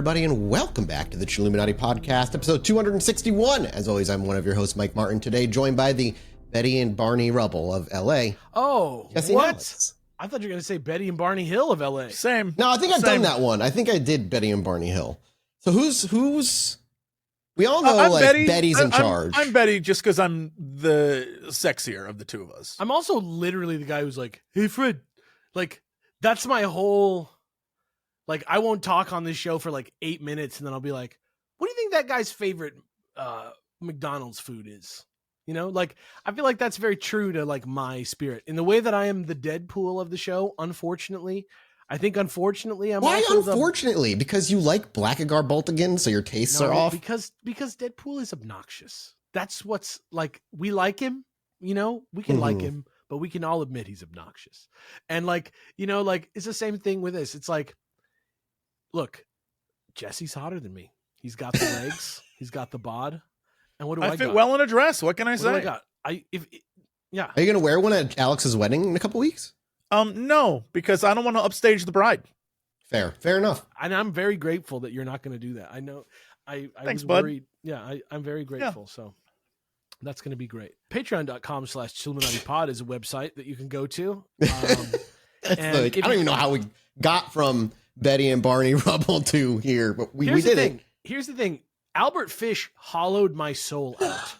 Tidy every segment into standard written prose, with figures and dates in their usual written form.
everybody, and welcome back to the Chilluminati podcast, episode 261. As always, I'm one of your hosts, Mike Martin, today joined by the Betty and Barney Rubble of LA. Oh, Jesse what? Alex. I thought you were going to say Betty and Barney Hill of LA. Same. No, I think I've done that one. I think I did Betty and Barney Hill. So who's we all know like Betty. Betty's in charge. I'm Betty just because I'm the sexier of the two of us. I'm also literally the guy who's like, hey, Fred, like, that's my whole, like, I won't talk on this show for like 8 minutes and then I'll be like, what do you think that guy's favorite McDonald's food is? You know, like, I feel like that's very true to like my spirit in the way that I am the Deadpool of the show. Unfortunately, I'm Why also unfortunately? Because you like Blackguard Boltigan, so your tastes are off? Because Deadpool is obnoxious. That's what's like, we like him, you know, we can like him, but we can all admit he's obnoxious. And like, you know, like it's the same thing with this. It's like, look, Jesse's hotter than me. He's got the legs, he's got the bod. And what do I fit got? well in a dress. What can I say? What do I got? Yeah. Are you gonna wear one at Alex's wedding in a couple weeks? No, because I don't want to upstage the bride. Fair enough. And I'm very grateful that you're not going to do that. I know. I Thanks, was bud. worried. Yeah, I'm very grateful. Yeah. So that's going to be great. Patreon.com/ChilluminatiPod is a website that you can go to. I don't even know how we got from Betty and Barney Rubble to here, but we did it. Here's the thing. Albert Fish hollowed my soul out.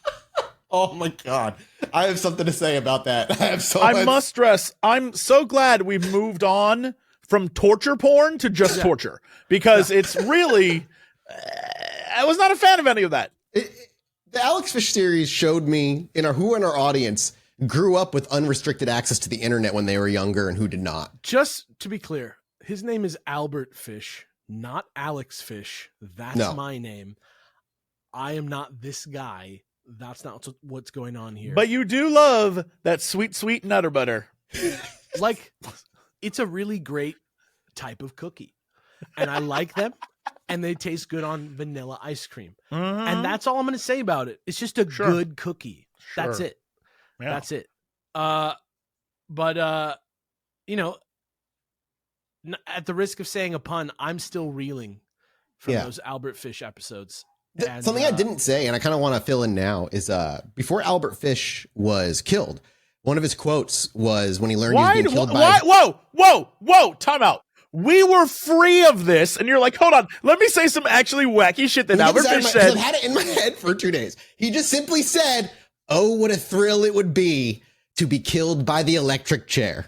Oh my God. I have something to say about that. I must stress, I'm so glad we've moved on from torture porn to just torture, because it's really, I was not a fan of any of that. The Alex Fish series showed me who in our audience grew up with unrestricted access to the internet when they were younger and who did not. Just to be clear, his name is Albert Fish, not Alex Fish. That's my name. I am not this guy. That's not what's going on here. But you do love that sweet, sweet Nutter Butter. Like, it's a really great type of cookie. And I like them. And they taste good on vanilla ice cream. Mm-hmm. And that's all I'm going to say about it. It's just a good cookie. Sure. That's it. Yeah. That's it. But you know, at the risk of saying a pun, I'm still reeling from those Albert Fish episodes. Something I didn't say, and I kind of want to fill in now, is before Albert Fish was killed, one of his quotes was when he learned he was being killed by... Whoa, time out. We were free of this, and you're like, hold on, let me say some actually wacky shit that Albert Fish said. I've had it in my head for 2 days. He just simply said, oh, what a thrill it would be to be killed by the electric chair.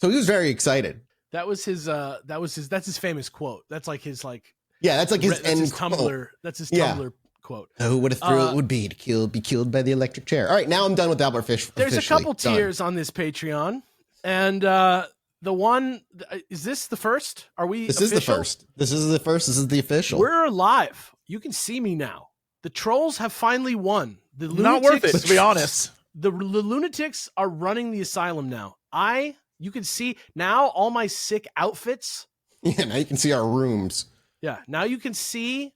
So he was very excited. That's his famous quote. That's like his like... Yeah, that's like his Tumblr. That's his Tumblr quote. Oh, what a thrill it would be to be killed by the electric chair. All right, now I'm done with Albert Fish. There's a couple tiers on this Patreon, and the one is this the first? Are we? This is the first. This is the official. We're live. You can see me now. The trolls have finally won. The lunatics, not worth it, to be honest. The lunatics are running the asylum now. You can see now all my sick outfits. Yeah, now you can see our rooms. Yeah, now you can see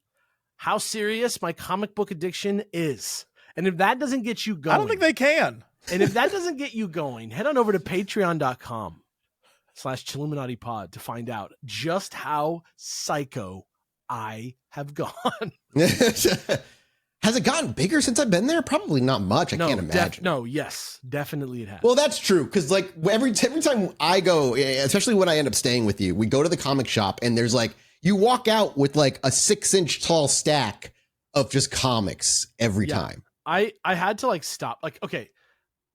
how serious my comic book addiction is. And if that doesn't get you going... I don't think they can. And if that doesn't get you going, head on over to patreon.com/ChilluminatiPod to find out just how psycho I have gone. Has it gotten bigger since I've been there? Probably not much. I can't imagine. Yes, definitely it has. Well, that's true. Because like every time I go, especially when I end up staying with you, we go to the comic shop and there's like, you walk out with like a 6-inch tall stack of just comics every time. I had to like stop. Like, okay,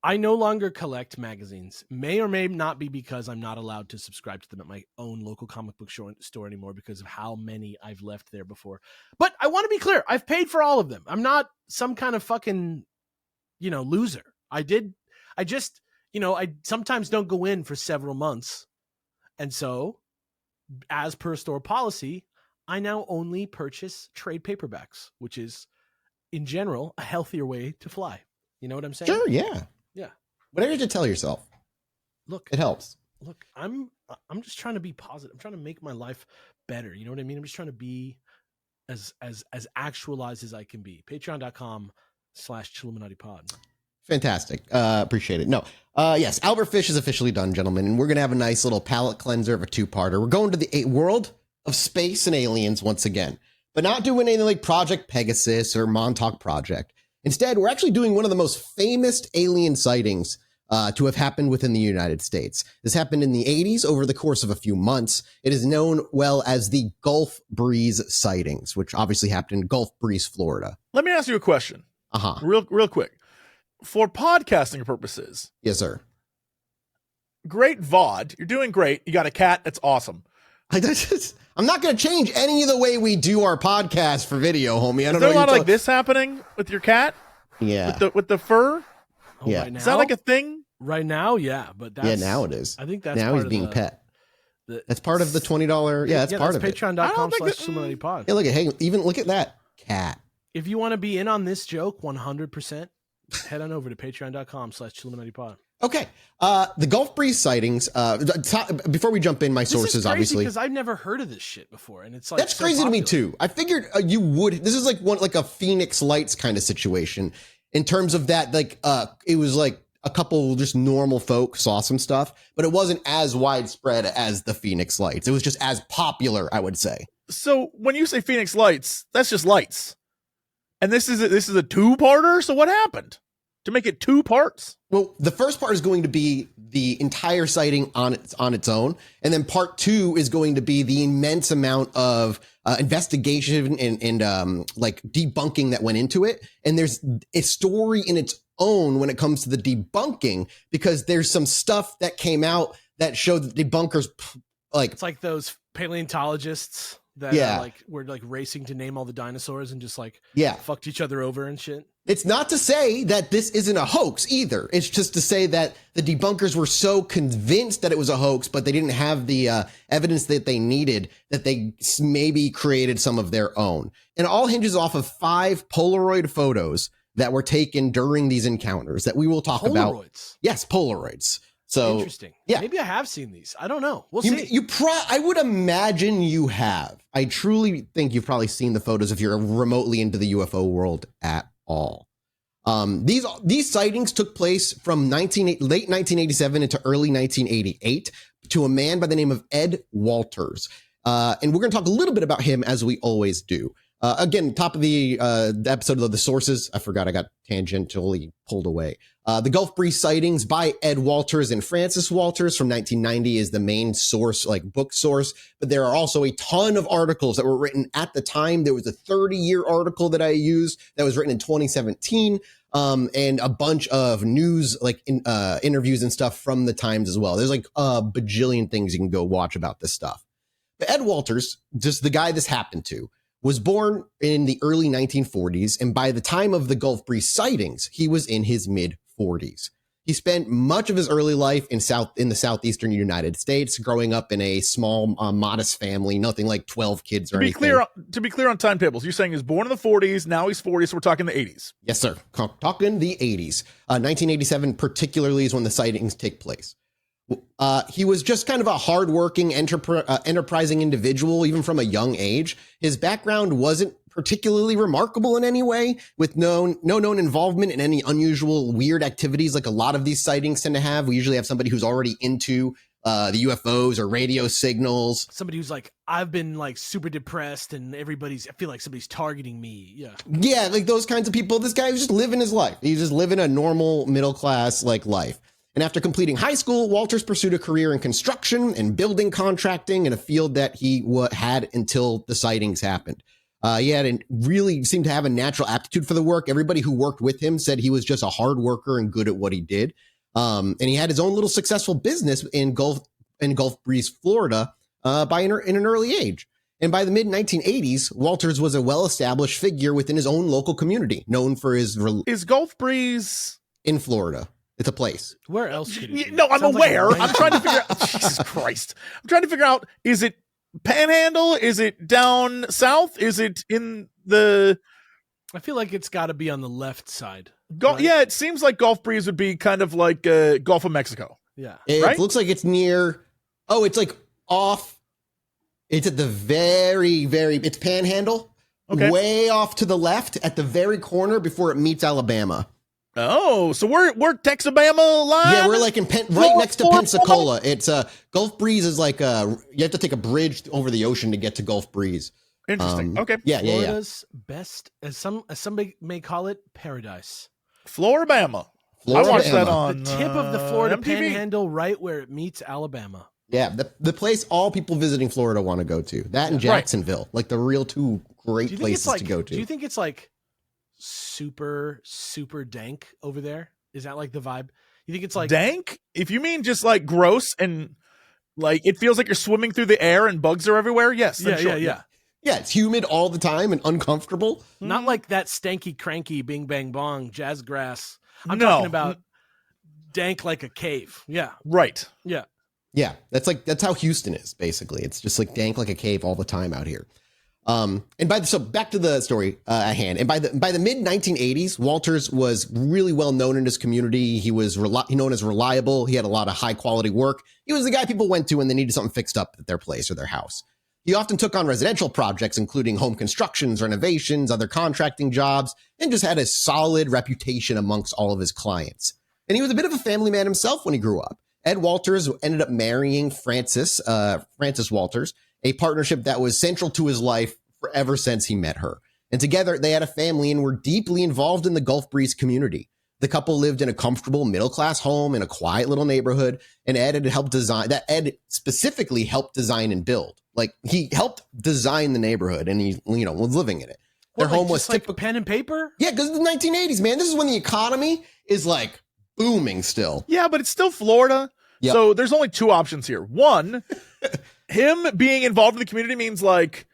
I no longer collect magazines. May or may not be because I'm not allowed to subscribe to them at my own local comic book store anymore because of how many I've left there before. But I want to be clear. I've paid for all of them. I'm not some kind of fucking, loser. I sometimes don't go in for several months. And so, as per store policy, I now only purchase trade paperbacks, which is, in general, a healthier way to fly. You know what I'm saying? Sure, yeah. Yeah. Whatever you have to tell yourself. Look, it helps. Look, I'm just trying to be positive. I'm trying to make my life better. You know what I mean? I'm just trying to be as actualized as I can be. Patreon.com/ChilluminatiPod. Fantastic. Appreciate it. No. Yes, Albert Fish is officially done, gentlemen, and we're going to have a nice little palate cleanser of a two-parter. We're going to the world of space and aliens once again, but not doing anything like Project Pegasus or Montauk Project. Instead, we're actually doing one of the most famous alien sightings to have happened within the United States. This happened in the 80s over the course of a few months. It is known well as the Gulf Breeze sightings, which obviously happened in Gulf Breeze, Florida. Let me ask you a question. Real quick. For podcasting purposes. Yes, sir. Great VOD. You're doing great. You got a cat. That's awesome. I'm not going to change any of the way we do our podcast for video, homie. I don't know. Is there a lot of like this happening with your cat? Yeah. With the fur? Yeah. Right now? Is that like a thing? Right now, yeah, but that's, now it is. I think that's now part he's being of pet. That's part of the $20. Yeah, that's part of it. Patreon.com/ChilluminatiPod. Yeah, look at that cat. If you want to be in on this joke 100%, head on over to patreon.com/ChilluminatiPod. Okay. The Gulf Breeze sightings, before we jump in, my sources, obviously. Because I've never heard of this shit before. And it's like, that's crazy to me too. I figured you would, this is like a Phoenix Lights kind of situation in terms of that, it was like a couple just normal folk saw some stuff, but it wasn't as widespread as the Phoenix Lights. It was just as popular, I would say. So when you say Phoenix Lights, that's just lights. And this is a two-parter? So what happened to make it 2 parts? Well, the first part is going to be the entire sighting on its own. And then part 2 is going to be the immense amount of investigation and like debunking that went into it. And there's a story in its own when it comes to the debunking, because there's some stuff that came out that showed that debunkers it's like those paleontologists that were racing to name all the dinosaurs and just fucked each other over and shit. It's not to say that this isn't a hoax either. It's just to say that the debunkers were so convinced that it was a hoax, but they didn't have the evidence that they needed, that they maybe created some of their own. And it all hinges off of 5 Polaroid photos that were taken during these encounters that we will talk about. Polaroids? Yes, Polaroids. So interesting. Yeah. Maybe I have seen these. I don't know. We'll see. I would imagine you have. I truly think you've probably seen the photos if you're remotely into the UFO world at all. These sightings took place from late 1987 into early 1988 to a man by the name of Ed Walters. And we're going to talk a little bit about him, as we always do. Again, top of the episode of the sources, I forgot, I got tangentially pulled away. The Gulf Breeze sightings by Ed Walters and Francis Walters from 1990 is the main source, book source. But there are also a ton of articles that were written at the time. There was a 30-year article that I used that was written in 2017. And a bunch of news, interviews and stuff from the Times as well. There's a bajillion things you can go watch about this stuff. But Ed Walters, just the guy this happened to, was born in the early 1940s, and by the time of the Gulf Breeze sightings, he was in his mid-40s. He spent much of his early life in the southeastern United States, growing up in a small, modest family, nothing like 12 kids or anything. To be clear on timetables, you're saying he was born in the 40s, now he's 40, so we're talking the 80s. Yes, sir. Talking the 80s. 1987 particularly is when the sightings take place. He was just kind of a hardworking, enterprising individual, even from a young age. His background wasn't particularly remarkable in any way, with no known involvement in any unusual, weird activities like a lot of these sightings tend to have. We usually have somebody who's already into the UFOs or radio signals. Somebody who's I've been super depressed and I feel like somebody's targeting me. Yeah. Yeah, those kinds of people. This guy was just living his life. He's just living a normal middle class life. And after completing high school, Walters pursued a career in construction and building contracting, in a field that he had until the sightings happened. Really seemed to have a natural aptitude for the work. Everybody who worked with him said he was just a hard worker and good at what he did. And he had his own little successful business in Gulf Breeze, Florida, in an early age. And by the mid-1980s, Walters was a well-established figure within his own local community, known for his... Is Gulf Breeze... in Florida. It's a place. Where else could it be? No, I'm aware. I'm trying to figure out... Jesus Christ. I'm trying to figure out, is it Panhandle? Is it down south? Is it in the... I feel like it's got to be on the left side. Right? Yeah, it seems like Gulf Breeze would be kind of like Gulf of Mexico. Yeah. It looks like it's near... Oh, it's off... It's at the very, it's Panhandle. Okay. Way off to the left at the very corner before it meets Alabama. Oh, so we're Texabama line. Yeah, we're like right next to Pensacola. It's Gulf Breeze is like you have to take a bridge over the ocean to get to Gulf Breeze. Interesting. Okay. Yeah. Florida's best, as somebody may call it, paradise. Floribama. I watched that on The tip of the Florida MTV. Panhandle, right where it meets Alabama. Yeah, the place all people visiting Florida want to go to. That and Jacksonville, like the real two great places to go to. Do you think it's like super dank over there? Is that like the vibe? You think it's like dank? If you mean just like gross and like it feels like you're swimming through the air and bugs are everywhere, yes. Yeah. Yeah, it's humid all the time and uncomfortable. Not like that stanky cranky bing bang bong jazz grass. I'm talking about dank like a cave. Yeah. Right. Yeah. Yeah, that's how Houston is basically. It's just like dank like a cave all the time out here. So back to the story at hand. And by the mid 1980s, Walters was really well known in his community. He was known as reliable. He had a lot of high quality work. He was the guy people went to when they needed something fixed up at their place or their house. He often took on residential projects, including home constructions, renovations, other contracting jobs, and just had a solid reputation amongst all of his clients. And he was a bit of a family man himself when he grew up. Ed Walters ended up marrying Frances Walters, a partnership that was central to his life ever since he met her. And together they had a family and were deeply involved in the Gulf Breeze community. The couple lived in a comfortable middle-class home in a quiet little neighborhood, and Ed specifically helped design and build. Like, he helped design the neighborhood, and he, was living in it. Their home was like pen and paper? Yeah, because in the 1980s, man, this is when the economy is like booming still. Yeah, but it's still Florida. Yep. So there's only two options here. One, him being involved in the community means like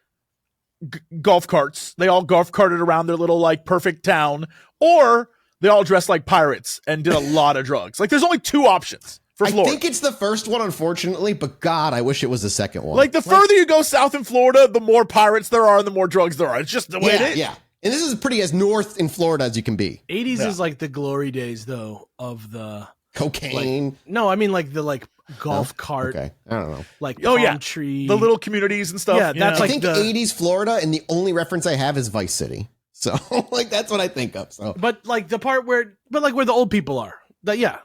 golf carts. They all golf carted around their little like perfect town, or they all dressed like pirates and did a lot of drugs. Like, there's only two options for Florida. I think it's the first one, unfortunately, but God, I wish it was the second one. Like, the further you go south in Florida, the more pirates there are and the more drugs there are. It's just the way it is. Yeah. And this is pretty as north in Florida as you can be. 80s is like the glory days, though, of the cocaine. No, I mean like the golf cart. Okay, I don't know. Like palm tree, the little communities and stuff. Yeah, that's I think 80s Florida, and the only reference I have is Vice City. So like that's what I think of. So, but like the part where the old people are. Yeah.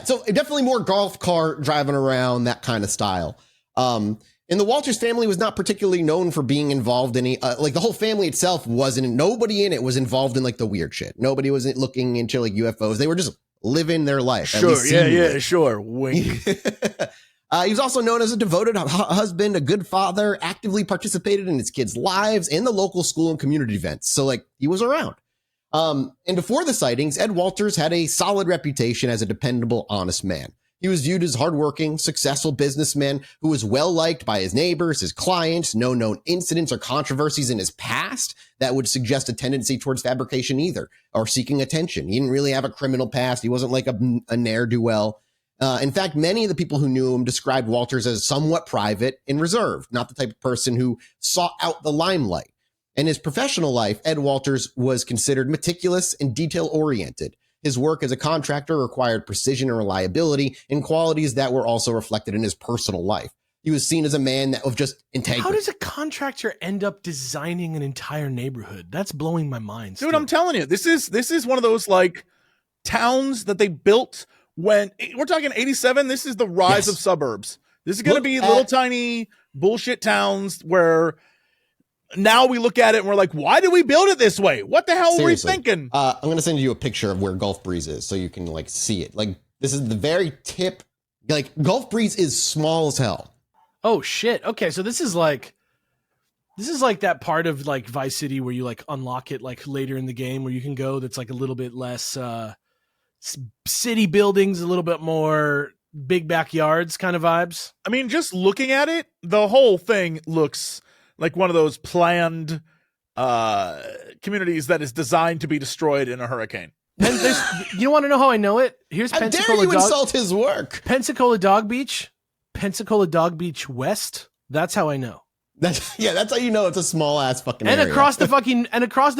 So definitely more golf cart driving around, that kind of style. And the Walters family was not particularly known for being involved in the whole family itself nobody in it was involved in like the weird shit. Nobody was looking into like UFOs. They were just living their life. Sure. Yeah. Sure. Wink. He was also known as a devoted husband, a good father, actively participated in his kids' lives and the local school and community events. So like he was around. And before the sightings, Ed Walters had a solid reputation as a dependable, honest man. He was viewed as hardworking, successful businessman who was well-liked by his neighbors, his clients, no known incidents or controversies in his past that would suggest a tendency towards fabrication either, or seeking attention. He didn't really have a criminal past. He wasn't like a ne'er-do-well. In fact, many of the people who knew him described Walters as somewhat private and reserved, not the type of person who sought out the limelight. In his professional life, Ed Walters was considered meticulous and detail-oriented. His work as a contractor required precision and reliability, and qualities that were also reflected in his personal life. He was seen as a man of just integrity. How does a contractor end up designing an entire neighborhood? That's blowing my mind. Dude, I'm telling you, this is one of those like towns that they built when we're talking 87. This is the rise of suburbs. This is going to be little tiny bullshit towns where now we look at it and we're like, why did we build it this way? What the hell Seriously. were we thinking? I'm going to send you a picture of where Gulf Breeze is so you can like see it. Like this is the very tip. Like Gulf Breeze is small as hell. Oh shit. Okay. So this is like that part of like Vice City where you like unlock it like later in the game where you can go. That's like a little bit less, city buildings, a little bit more big backyards kind of vibes. I mean, just looking at it, the whole thing looks like one of those planned communities that is designed to be destroyed in a hurricane. You want to know how I know it? Here's How Pensacola dare you insult his work? Pensacola Dog Beach West. That's how I know. That's how you know it's a small ass fucking and area. across the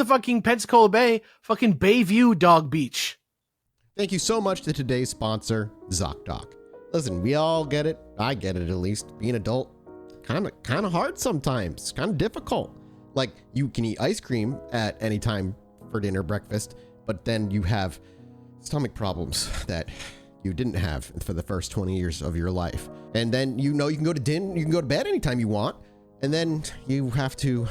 fucking Pensacola Bay, fucking Bayview Dog Beach. Thank you so much to today's sponsor, ZocDoc. Listen, we all get it. I get it at least. Being an adult, kind of hard sometimes. Kind of difficult. Like you can eat ice cream at any time for dinner, breakfast, but then you have stomach problems that you didn't have for the first 20 years of your life. And then you can go to you can go to bed anytime you want, and then you have to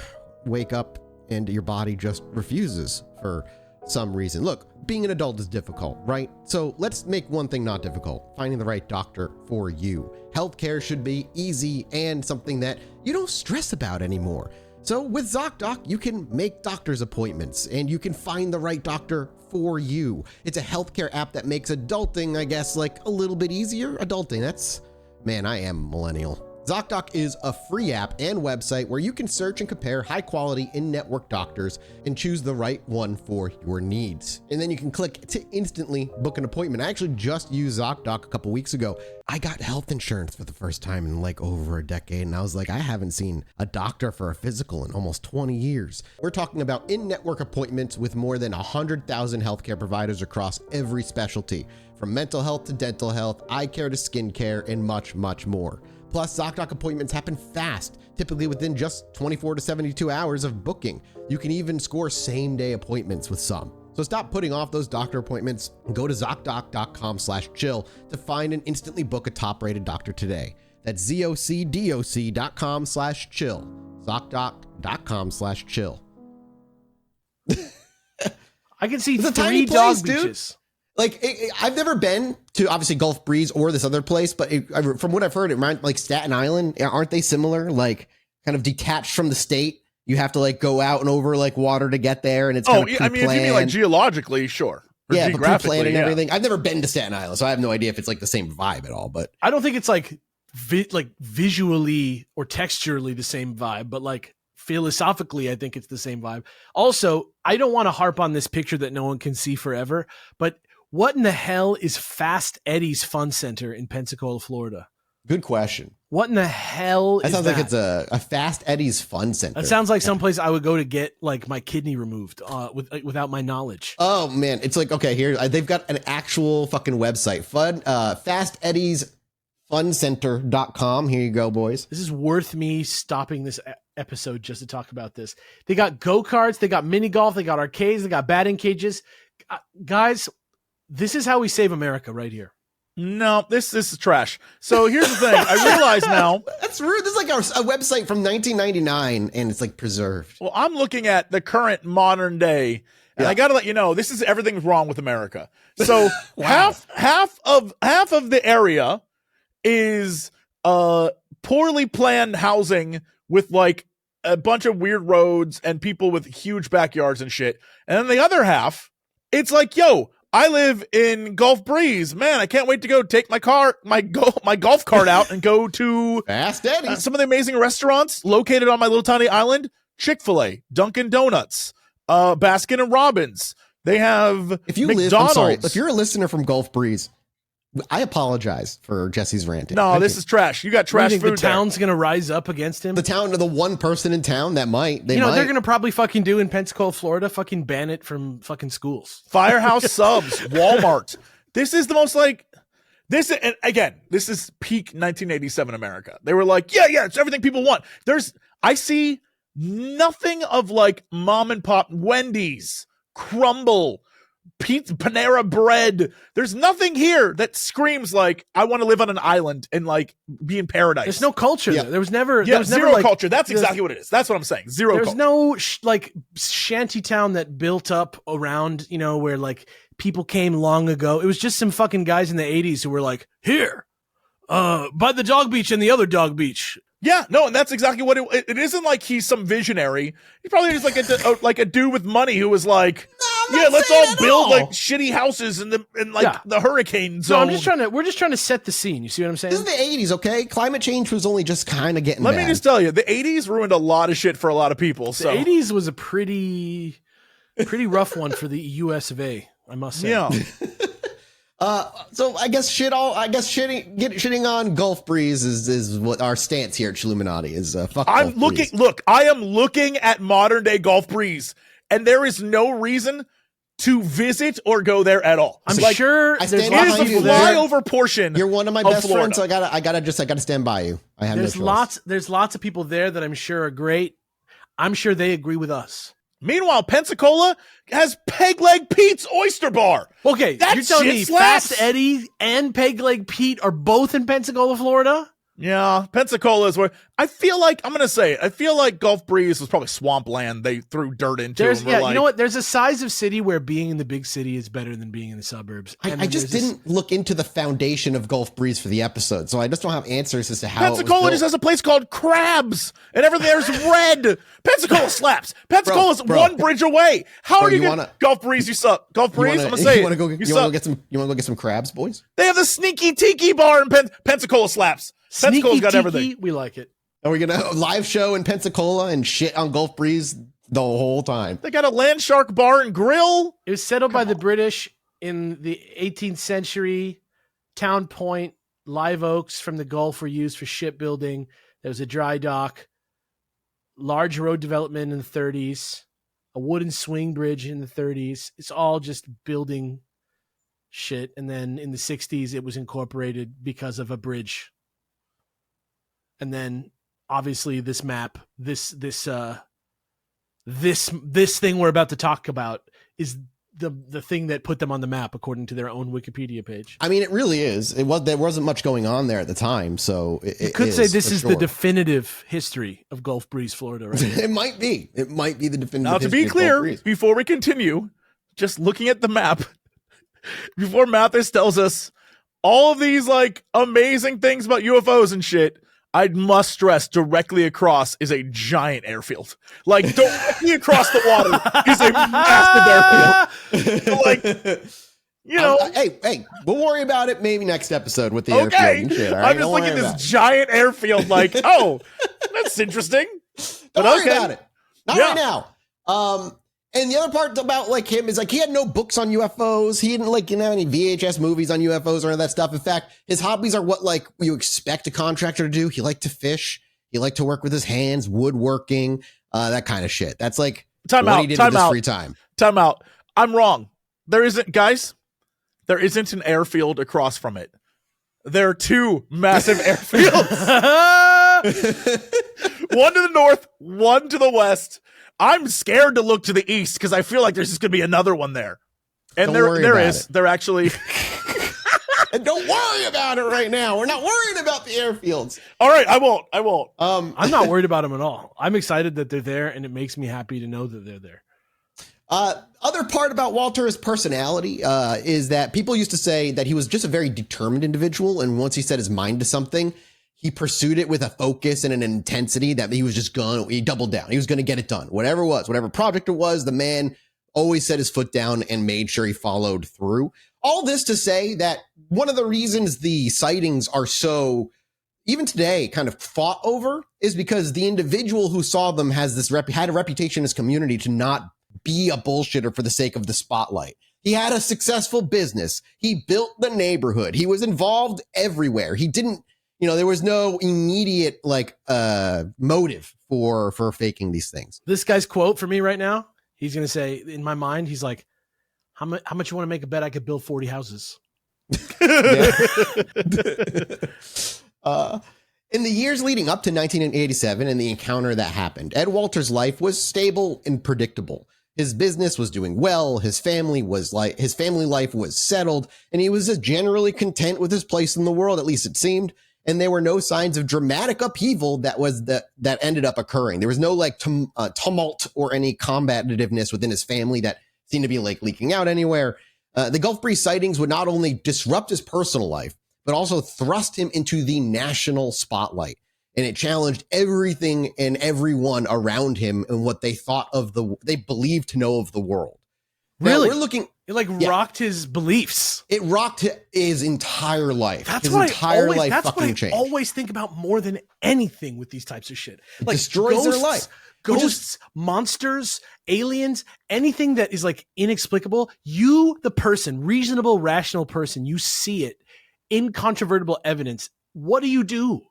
wake up and your body just refuses for some reason. Look, being an adult is difficult, right? So let's make one thing not difficult: finding the right doctor for you. Healthcare should be easy and something that you don't stress about anymore. So with ZocDoc, you can make doctor's appointments and you can find the right doctor for you. It's a healthcare app that makes adulting, I guess, like a little bit easier. Adulting, man, I am millennial. ZocDoc is a free app and website where you can search and compare high-quality in-network doctors and choose the right one for your needs. And then you can click to instantly book an appointment. I actually just used ZocDoc a couple weeks ago. I got health insurance for the first time in like over a decade, and I was like, I haven't seen a doctor for a physical in almost 20 years. We're talking about in-network appointments with more than 100,000 healthcare providers across every specialty, from mental health to dental health, eye care to skin care, and much, much more. Plus, ZocDoc appointments happen fast, typically within just 24 to 72 hours of booking. You can even score same-day appointments with some. So stop putting off those doctor appointments and go to ZocDoc.com/chill to find and instantly book a top-rated doctor today. That's ZocDoc.com/chill. ZocDoc.com/chill. I can see It's a 3 tiny dog place, dude. beaches. Like, I've never been to obviously Gulf Breeze or this other place, but from what I've heard, it reminds like Staten Island. Aren't they similar? Like, kind of detached from the state. You have to like go out and over like water to get there, and it's kind of I mean, if you mean like geologically, sure. Or yeah, but geographically, pre-planned and everything. I've never been to Staten Island, so I have no idea if it's like the same vibe at all. But I don't think it's like visually or texturally the same vibe, but like philosophically, I think it's the same vibe. Also, I don't want to harp on this picture that no one can see forever, but what in the hell is Fast Eddie's Fun Center in Pensacola, Florida? good question. What in the hell That is sounds that? like it's a Fast Eddie's Fun Center. That sounds like someplace I would go to get like my kidney removed without my knowledge. Oh man, it's like, okay, here they've got an actual fucking website. Fast Eddie's Funcenter.com. Here you go, boys. This is worth me stopping this episode just to talk about this. They got go-karts, they got mini golf, they got arcades, they got batting cages. Guys, this is how we save America right here. No, this is trash. So here's the thing. I realize now. That's rude. This is like a website from 1999 and it's like preserved. Well, I'm looking at the current modern day, and I got to let you know, this is everything's wrong with America. So Wow. half of the area is poorly planned housing with like a bunch of weird roads and people with huge backyards and shit. And then the other half, it's like, yo, I live in Gulf Breeze. Man, I can't wait to go take my golf cart out and go to Fast Eddie's. some of the amazing restaurants located on my little tiny island. Chick-fil-A, Dunkin' Donuts, Baskin and Robbins. They have If you McDonald's. live, I'm sorry, if you're a listener from Gulf Breeze, I apologize for Jesse's ranting. No, this is trash. You got What do trash you think, food the town's going to rise up against him? the town, the one person in town that might. They're they're going to probably fucking do in Pensacola, Florida, fucking ban it from fucking schools. there. Firehouse Subs, Walmart. This is the most like this. And again, this is peak 1987 America. They were like, yeah, it's everything people want. I see nothing of like mom and pop Wendy's, Crumble, Pizza, Panera Bread. There's nothing here that screams like I want to live on an island and like be in paradise. There's no culture. Yeah. There was never. Yeah, there was zero never, like, culture. That's there's- exactly what it is. That's what I'm saying. Zero There's culture. no like shanty town that built up around, where like people came long ago. It was just some fucking guys in the 80s who were like, here, by the dog beach and the other dog beach. Yeah, no, and that's exactly what it isn't like he's some visionary. He's probably just like a dude with money who was like, I'm not let's saying all at build all. like shitty houses in the hurricane So zone. we're just trying to set the scene. You see what I'm saying? This is the 80s, okay? Climate change was only just kind of getting Let bad. me just tell you, the 80s ruined a lot of shit for a lot of people. The So 80s was a pretty rough one for the US of A, I must say. yeah, So I guess shitting on Gulf Breeze is what our stance here at Chilluminati is. Fuck I'm Gulf looking. Breeze. Look, I am looking at modern day Gulf Breeze, and there is no reason to visit or go there at all. I'm Like, sure I there's stand it lots is of behind the you people there. there. flyover portion. You're one of my of best Florida. friends, so I gotta stand by you. I have There's no choice. lots of people there that I'm sure are great. I'm sure they agree with us. Meanwhile, Pensacola has Peg Leg Pete's Oyster Bar. Okay, That you're telling shit me slaps. Fast Eddie and Peg Leg Pete are both in Pensacola, Florida? Yeah, Pensacola is where I feel like Gulf Breeze was probably swampland they threw dirt into. There's and were you know what? There's a size of city where being in the big city is better than being in the suburbs. I just didn't look into the foundation of Gulf Breeze for the episode, so I just don't have answers as to how Pensacola just has a place called Crabs, and everything there's red. Pensacola slaps. Pensacola's one bridge away. How are you gonna Gulf Breeze? You suck. Gulf Breeze. I'm gonna say you want to go get some crabs, boys? They have the Sneaky Tiki Bar in Pensacola slaps. Pensacola's got everything. We like it. Are we gonna have a live show in Pensacola and shit on Gulf Breeze the whole time? They got a Land Shark Bar and Grill. It was settled by the British in the 18th century. Town Point, live oaks from the Gulf were used for shipbuilding. There was a dry dock, large road development in the 30s, a wooden swing bridge in the 30s. It's all just building shit. And then in the 60s, it was incorporated because of a bridge. And then obviously this map, this thing we're about to talk about is the thing that put them on the map according to their own Wikipedia page. I mean, it really is. There wasn't much going on there at the time, so you could say this is the definitive history of Gulf Breeze, Florida, right? It might be. It might be the definitive. Now, to be clear, before we continue, just looking at the map, before Mathis tells us all of these like amazing things about UFOs and shit, I must stress directly across is a giant airfield. Like directly across the water is a massive airfield. Like, you know, hey, we'll worry about it maybe next episode with the okay. airfield and shit. All right? I'm just looking at this giant airfield like, oh, that's interesting. Don't worry about it. Not right now. And the other part about like him is like he had no books on UFOs. He didn't like have any VHS movies on UFOs or any of that stuff. In fact, his hobbies are what like you expect a contractor to do. He liked to fish. He liked to work with his hands, woodworking, that kind of shit. That's like what he did with his free time. Time out. I'm wrong. There isn't an airfield across from it. There are two massive airfields. One to the north, one to the west. I'm scared to look to the east because I feel like there's just going to be another one there. And there is. They're actually... And don't worry about it right now. We're not worried about the airfields. All right, I won't. I'm not worried about them at all. I'm excited that they're there, and it makes me happy to know that they're there. Other part about Walter's personality is that people used to say that he was just a very determined individual, and once he set his mind to something, he pursued it with a focus and an intensity that he doubled down. He was going to get it done. Whatever it was, whatever project it was, the man always set his foot down and made sure he followed through. All this to say that one of the reasons the sightings are so, even today, kind of fought over is because the individual who saw them had a reputation in his community to not be a bullshitter for the sake of the spotlight. He had a successful business. He built the neighborhood. He was involved everywhere. He didn't, there was no immediate motive for faking these things. This guy's quote for me right now, he's going to say, in my mind, he's like, how much you want to make a bet I could build 40 houses? In the years leading up to 1987 and the encounter that happened, Ed Walter's life was stable and predictable. His business was doing well. His family life was settled, and he was just generally content with his place in the world, at least it seemed. And there were no signs of dramatic upheaval that ended up occurring. There was no tumult or any combativeness within his family that seemed to be leaking out anywhere. The Gulf Breeze sightings would not only disrupt his personal life, but also thrust him into the national spotlight. And it challenged everything and everyone around him and what they they believed to know of the world. Really? Now, we're looking. It rocked his beliefs. It rocked his entire life. That's his what entire life that's fucking what I changed. always think about more than anything with these types of shit. Like destroys their life. Ghosts, monsters, aliens, anything that is inexplicable. You, the person, reasonable, rational person, you see it, incontrovertible evidence. What do you do?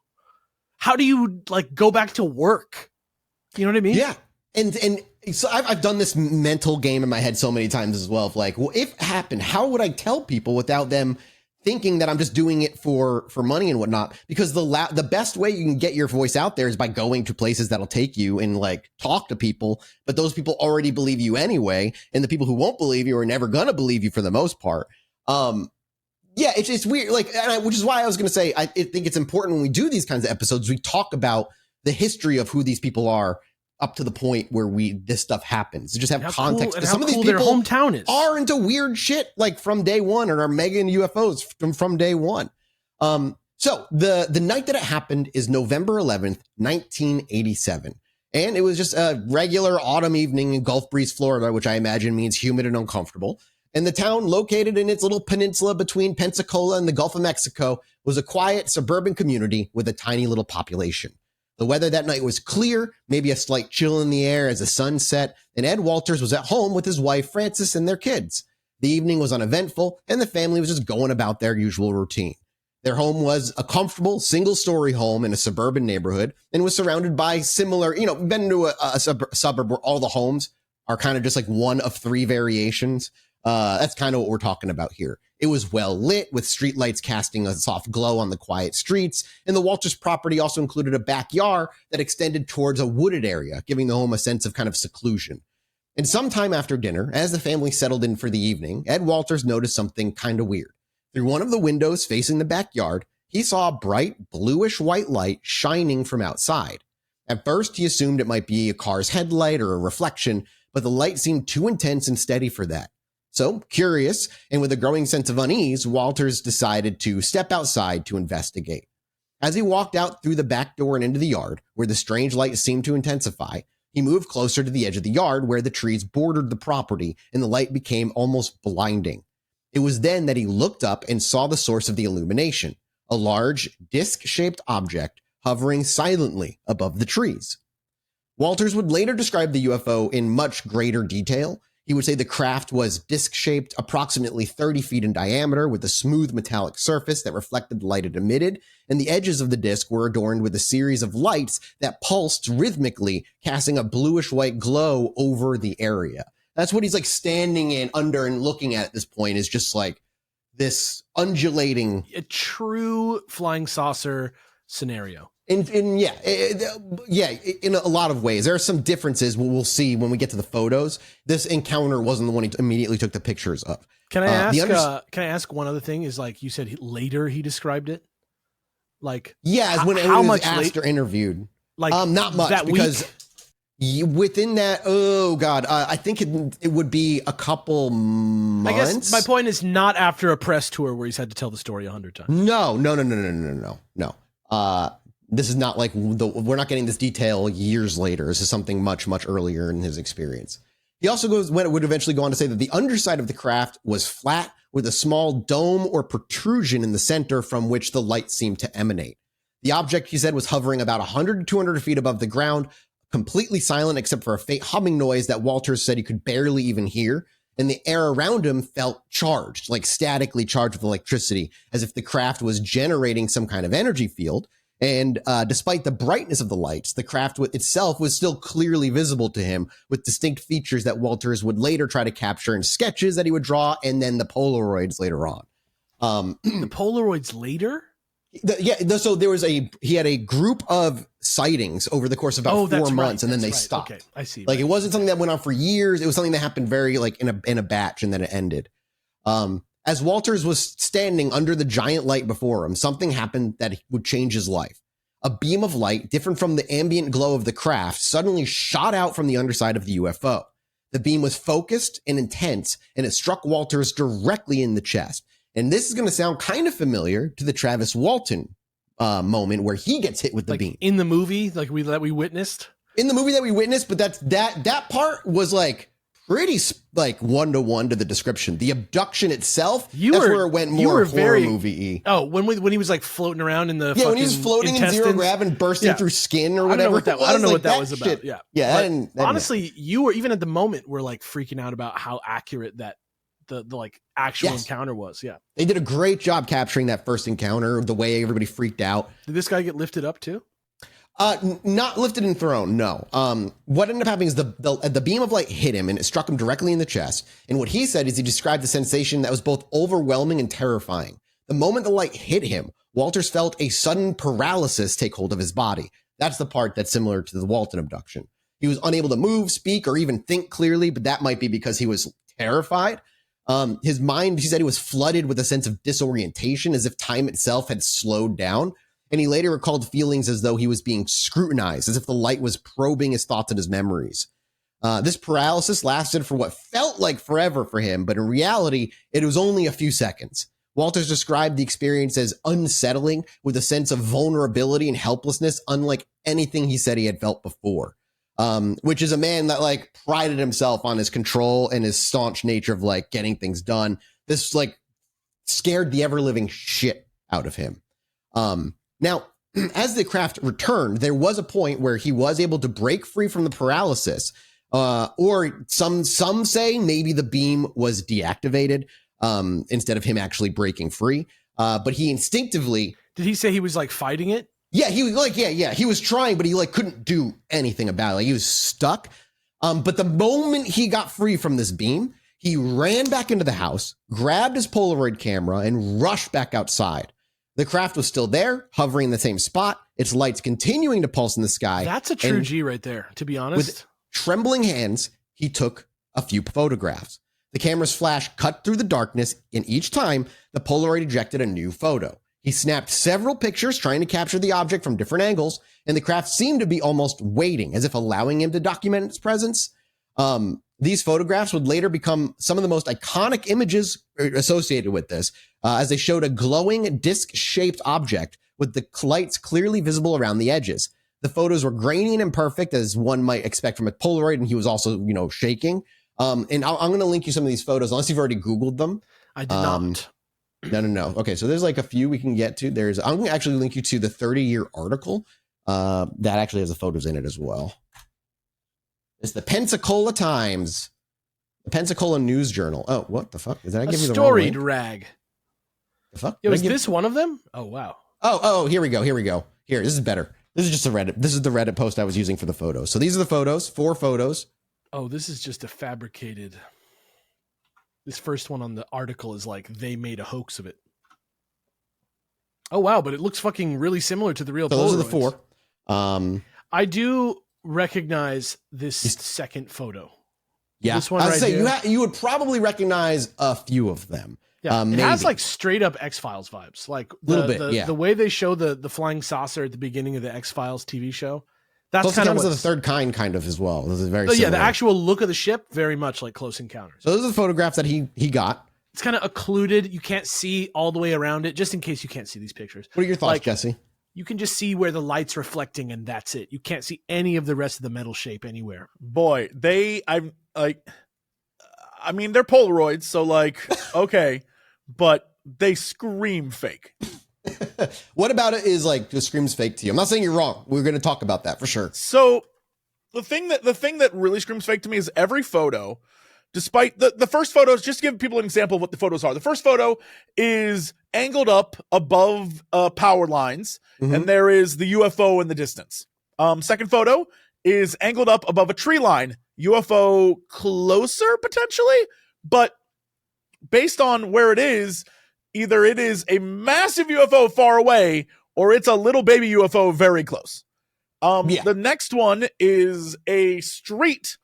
How do you go back to work? You know what I mean? Yeah. And so I've done this mental game in my head so many times as well. Of well, if it happened, how would I tell people without them thinking that I'm just doing it for money and whatnot, because the best way you can get your voice out there is by going to places that'll take you and like talk to people. But those people already believe you anyway. And the people who won't believe you are never going to believe you for the most part. Yeah, it's weird. Like, which is why I was going to say, I think it's important when we do these kinds of episodes, we talk about the history of who these people are up to the point where this stuff happens. To just have context. Cool, some of these people their hometown is. Are into weird shit like from day one, and are mega into UFOs from day one. So the night that it happened is November 11th, 1987. And it was just a regular autumn evening in Gulf Breeze, Florida, which I imagine means humid and uncomfortable. And the town, located in its little peninsula between Pensacola and the Gulf of Mexico, was a quiet suburban community with a tiny little population. The weather that night was clear, maybe a slight chill in the air as the sun set, and Ed Walters was at home with his wife, Frances, and their kids. The evening was uneventful, and the family was just going about their usual routine. Their home was a comfortable, single-story home in a suburban neighborhood and was surrounded by similar, been to a suburb where all the homes are kind of just like one of three variations. That's kind of what we're talking about here. It was well lit with streetlights casting a soft glow on the quiet streets, and the Walters property also included a backyard that extended towards a wooded area, giving the home a sense of kind of seclusion. And sometime after dinner, as the family settled in for the evening, Ed Walters noticed something kind of weird. Through one of the windows facing the backyard, he saw a bright bluish-white light shining from outside. At first, he assumed it might be a car's headlight or a reflection, but the light seemed too intense and steady for that. So, curious, and with a growing sense of unease, Walters decided to step outside to investigate. As he walked out through the back door and into the yard, where the strange light seemed to intensify, he moved closer to the edge of the yard where the trees bordered the property, and the light became almost blinding. It was then that he looked up and saw the source of the illumination, a large, disc-shaped object hovering silently above the trees. Walters would later describe the UFO in much greater detail. He would say the craft was disc-shaped, approximately 30 feet in diameter, with a smooth metallic surface that reflected the light it emitted, and the edges of the disc were adorned with a series of lights that pulsed rhythmically, casting a bluish-white glow over the area. That's what he's like standing in under and looking at this point, is just like this undulating... A true flying saucer scenario. In a lot of ways. There are some differences we'll see when we get to the photos. This encounter wasn't the one he immediately took the pictures of. Can I ask one other thing? Is like you said later he described it? Like when he was asked or interviewed. Like not much, because within that, I think it would be a couple months. I guess my point is not after a press tour where he's had to tell the story 100 times. No. This is not like we're not getting this detail years later. This is something much, much earlier in his experience. He also would eventually go on to say that the underside of the craft was flat with a small dome or protrusion in the center from which the light seemed to emanate. The object, he said, was hovering about 100 to 200 feet above the ground, completely silent except for a faint humming noise that Walters said he could barely even hear. And the air around him felt charged, like statically charged with electricity, as if the craft was generating some kind of energy field. And despite the brightness of the lights, the craft itself was still clearly visible to him, with distinct features that Walters would later try to capture in sketches that he would draw, and then the Polaroids later on. The Polaroids later? So he had a group of sightings over the course of about 4 months, and then they stopped. Okay, I see. Like it wasn't something that went on for years. It was something that happened very like in a batch, and then it ended. As Walters was standing under the giant light before him, something happened that would change his life. A beam of light, different from the ambient glow of the craft, suddenly shot out from the underside of the UFO. The beam was focused and intense, and it struck Walters directly in the chest. And this is going to sound kind of familiar to the Travis Walton moment where he gets hit with the beam. In the movie, that we witnessed? In the movie that we witnessed, but that part was like pretty like 1-to-1 to the description. The abduction itself, where it went more horror movie-y. Oh, when he was like floating around in the when he was floating in zero grav and bursting through skin or whatever. I don't know what that was about. Yeah. Honestly, you were even at the moment were like freaking out about how accurate that the like actual encounter was. Yeah, they did a great job capturing that first encounter, the way everybody freaked out. Did this guy get lifted up too? Not lifted and thrown, no. What ended up happening is the beam of light hit him and it struck him directly in the chest. And what he said is he described the sensation that was both overwhelming and terrifying. The moment the light hit him, Walters felt a sudden paralysis take hold of his body. That's the part that's similar to the Walton abduction. He was unable to move, speak, or even think clearly, but that might be because he was terrified. His mind, he said, he was flooded with a sense of disorientation, as if time itself had slowed down. And he later recalled feelings as though he was being scrutinized, as if the light was probing his thoughts and his memories. This paralysis lasted for what felt like forever for him, but in reality, it was only a few seconds. Walters described the experience as unsettling, with a sense of vulnerability and helplessness unlike anything he said he had felt before. Which is a man that like prided himself on his control and his staunch nature of like getting things done. This like scared the ever living shit out of him. Now, as the craft returned, there was a point where he was able to break free from the paralysis, or some say maybe the beam was deactivated instead of him actually breaking free. But he instinctively. Did he say he was like fighting it? Yeah, he was like, yeah, he was trying, but he like couldn't do anything about it. Like he was stuck. But the moment he got free from this beam, he ran back into the house, grabbed his Polaroid camera, and rushed back outside. The craft was still there, hovering in the same spot, its lights continuing to pulse in the sky. That's a true G right there, to be honest. With trembling hands, he took a few photographs. The camera's flash cut through the darkness, and each time, the Polaroid ejected a new photo. He snapped several pictures trying to capture the object from different angles, and the craft seemed to be almost waiting, as if allowing him to document its presence. These photographs would later become some of the most iconic images associated with this, as they showed a glowing disc-shaped object with the lights clearly visible around the edges. The photos were grainy and imperfect, as one might expect from a Polaroid, and he was also, shaking. And I'm going to link you some of these photos, unless you've already Googled them. I did not. No. Okay, so there's like a few we can get to. I'm going to actually link you to the 30-year article that actually has the photos in it as well. It's the Pensacola Times, the Pensacola News Journal. Oh, what the fuck? Did I give you the wrong link? Storied rag. The fuck? Yo, is this one of them? Oh, wow. Oh, here we go. Here, this is better. This is just a Reddit. This is the Reddit post I was using for the photos. So these are the photos, 4 photos. Oh, this is just a fabricated. This first one on the article is like they made a hoax of it. Oh, wow, but it looks fucking really similar to the real Polaroids. Those are the 4. I do recognize this second photo. Yeah, this one I'd right say here. you would probably recognize a few of them. Yeah, it maybe. has like straight up X-Files vibes. Like little bit, yeah. The way they show the flying saucer at the beginning of the X-Files TV show. That's Close kind of Encounters of the Third Kind, kind of as well. This is very yeah, similar. the actual look of the ship, very much like Close Encounters. So those are the photographs that he got. It's kind of occluded. You can't see all the way around it, just in case you can't see these pictures. What are your thoughts, Jesse? You can just see where the light's reflecting, and that's it. You can't see any of the rest of the metal shape anywhere. Boy, they're Polaroids, so like, okay, but they scream fake. What about it is like just screams fake to you? I'm not saying you're wrong. We're going to talk about that for sure. So the thing that really screams fake to me is every photo, despite the first photos, just to give people an example of what the photos are. The first photo is angled up above power lines, and there is the UFO in the distance. Second photo is angled up above a tree line, UFO closer potentially, but based on where it is, either it is a massive UFO far away or it's a little baby UFO very close. The next one is a street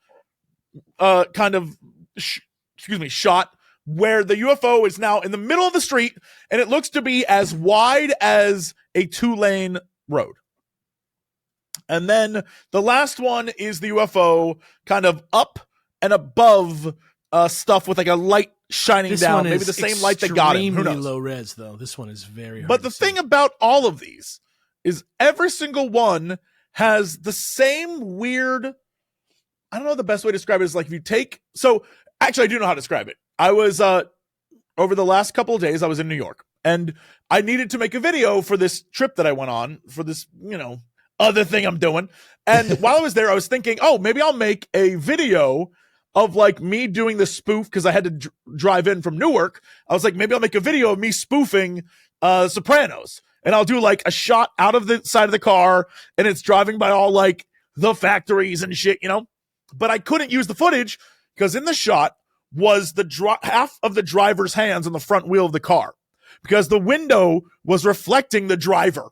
shot where the UFO is now in the middle of the street and it looks to be as wide as a 2-lane road. And then the last one is the UFO kind of up and above stuff with like a light shining down. Maybe the same light that got him. Who knows? Low res though. This one is very hard. But the thing about all of these is every single one has the same weird. I don't know the best way to describe it is like if you take. So actually, I do know how to describe it. I was over the last couple of days. I was in New York and I needed to make a video for this trip that I went on for this, other thing I'm doing. And while I was there, I was thinking, oh, maybe I'll make a video of like me doing the spoof because I had to drive in from Newark. I was like, maybe I'll make a video of me spoofing Sopranos, and I'll do like a shot out of the side of the car, and it's driving by all like the factories and shit, But I couldn't use the footage because in the shot was the half of the driver's hands on the front wheel of the car. because the window was reflecting the driver.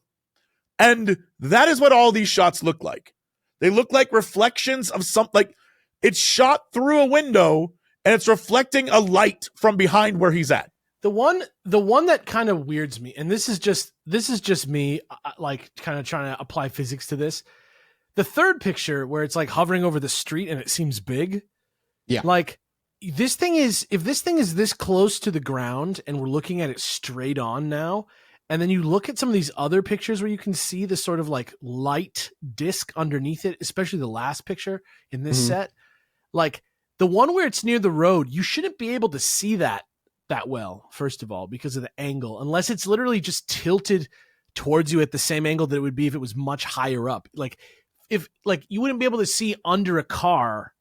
And that is what all these shots look like. They look like reflections of something. Like it's shot through a window and it's reflecting a light from behind where he's at. The one that kind of weirds me, and this is just me, like kind of trying to apply physics to this. The third picture where it's like hovering over the street and it seems big. Yeah. Like if this thing is this close to the ground and we're looking at it straight on now, and then you look at some of these other pictures where you can see the sort of like light disc underneath it, especially the last picture in this set, like the one where it's near the road, you shouldn't be able to see that well, first of all, because of the angle, unless it's literally just tilted towards you at the same angle that it would be if it was much higher up. Like if like you wouldn't be able to see under a car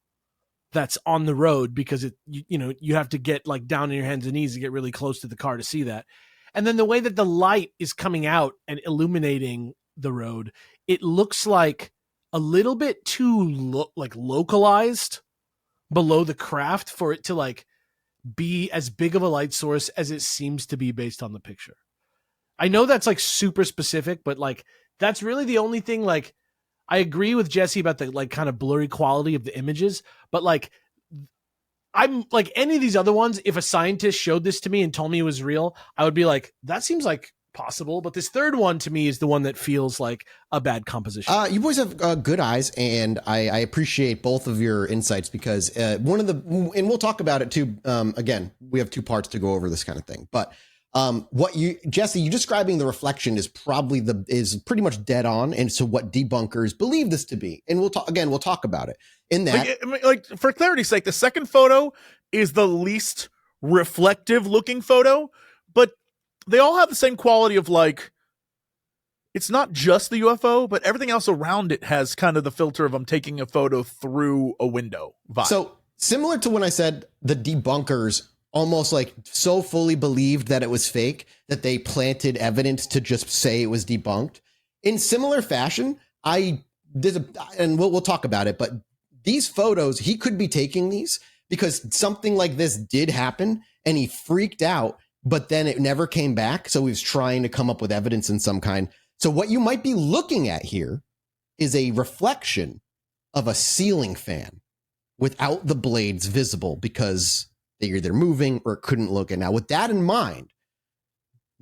that's on the road because you have to get like down on your hands and knees to get really close to the car to see that. And then the way that the light is coming out and illuminating the road, it looks like a little bit too localized below the craft for it to like be as big of a light source as it seems to be based on the picture. I know that's like super specific, but like that's really the only thing. Like I agree with Jesse about the like kind of blurry quality of the images, but like I'm like any of these other ones, if a scientist showed this to me and told me it was real, I would be like, that seems like possible. But this third one to me is the one that feels like a bad composition. You boys have good eyes, and I appreciate both of your insights because one of the, and we'll talk about it too. Again, we have two parts to go over this kind of thing, but Jesse, you describing the reflection is pretty much dead on. And so what debunkers believe this to be, and we'll talk about it in that. Like for clarity's sake, the second photo is the least reflective looking photo, but they all have the same quality of like, it's not just the UFO, but everything else around it has kind of the filter of I'm taking a photo through a window vibe. So similar to when I said the debunkers almost like so fully believed that it was fake that they planted evidence to just say it was debunked. In similar fashion, and we'll talk about it, but these photos, he could be taking these because something like this did happen and he freaked out, but then it never came back. So he was trying to come up with evidence in some kind. So what you might be looking at here is a reflection of a ceiling fan without the blades visible because they're either moving or it couldn't look. And now with that in mind,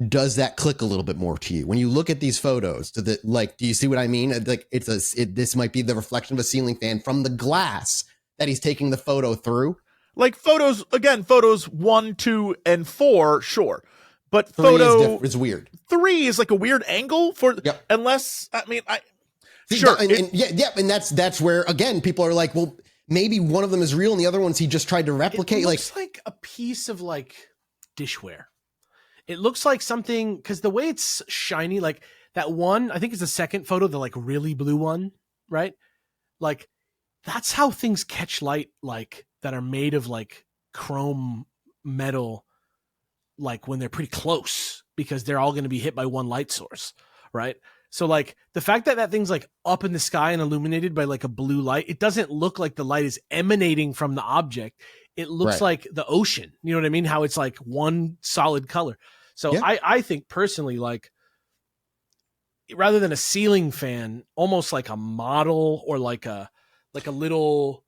does that click a little bit more to you when you look at these photos? Do you see what I mean? Like this might be the reflection of a ceiling fan from the glass that he's taking the photo through. Like photos 1, 2, and 4, sure. But three photo is weird. 3 is like a weird angle for, yep. Unless, I mean, sure. And that's where, again, people are like, well, maybe one of them is real and the other ones he just tried to replicate. It looks like a piece of like dishware. It looks like something, because the way it's shiny, like that one, I think it's the second photo, the like really blue one, right? Like that's how things catch light, like that are made of like chrome metal, like when they're pretty close, because they're all going to be hit by one light source, right? So like the fact that thing's like up in the sky and illuminated by like a blue light, it doesn't look like the light is emanating from the object. It looks like the ocean. You know what I mean? How it's like one solid color. So yeah. I think personally, like rather than a ceiling fan, almost like a model or like a little,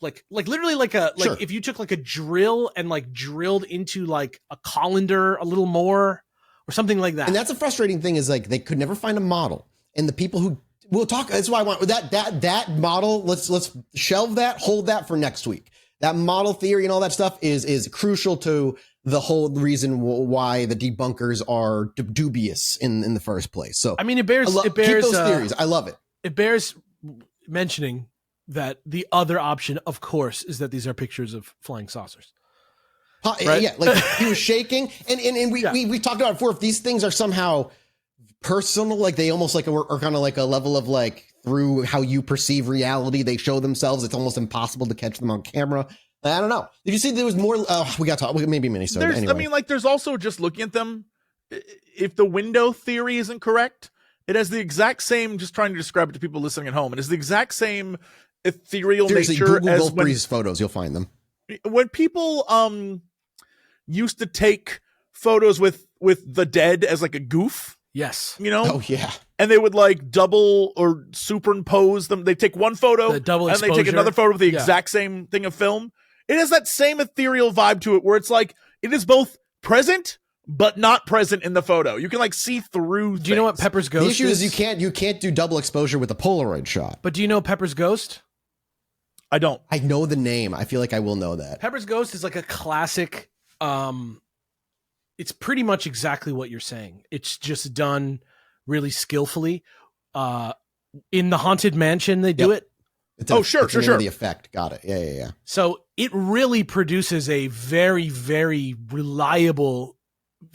like literally like sure. if you took like a drill and like drilled into like a colander a little more or something like that. And that's a frustrating thing is like they could never find a model. And the people who we'll talk, that's why I want that model. Let's shelve that, hold that for next week. That model theory and all that stuff is crucial to the whole reason why the debunkers are dubious in the first place. So I mean, it bears keep those theories. I love it. It bears mentioning that the other option, of course, is that these are pictures of flying saucers. Right? Yeah, like he was shaking, and we talked about it before. If these things are somehow personal, like they almost like are kind of like a level of like through how you perceive reality, they show themselves. It's almost impossible to catch them on camera. I don't know. Did you see there was more? We got to talk. Maybe a mini-sode. Anyway. I mean, like there's also just looking at them. If the window theory isn't correct, it has the exact same. Just trying to describe it to people listening at home. It has the exact same ethereal Seriously, nature Google as Gulfbreeze photos. You'll find them. When people used to take photos with the dead as like a goof, Yes. you know? Oh yeah. And they would like double or superimpose them. They take one photo The double and they take exposure. another photo with the Yeah. exact same thing of film. It has that same ethereal vibe to it where it's like it is both present but not present in the photo. You can like see through. Do you know what Pepper's Ghost The issue is you can't do double exposure with a Polaroid shot. But do you know Pepper's Ghost? I don't. I know the name. I feel like I will know that. Pepper's Ghost is like a classic. It's pretty much exactly what you're saying. It's just done really skillfully. In the Haunted Mansion, they do it. Sure. The effect. Got it. Yeah. So it really produces a very, very reliable,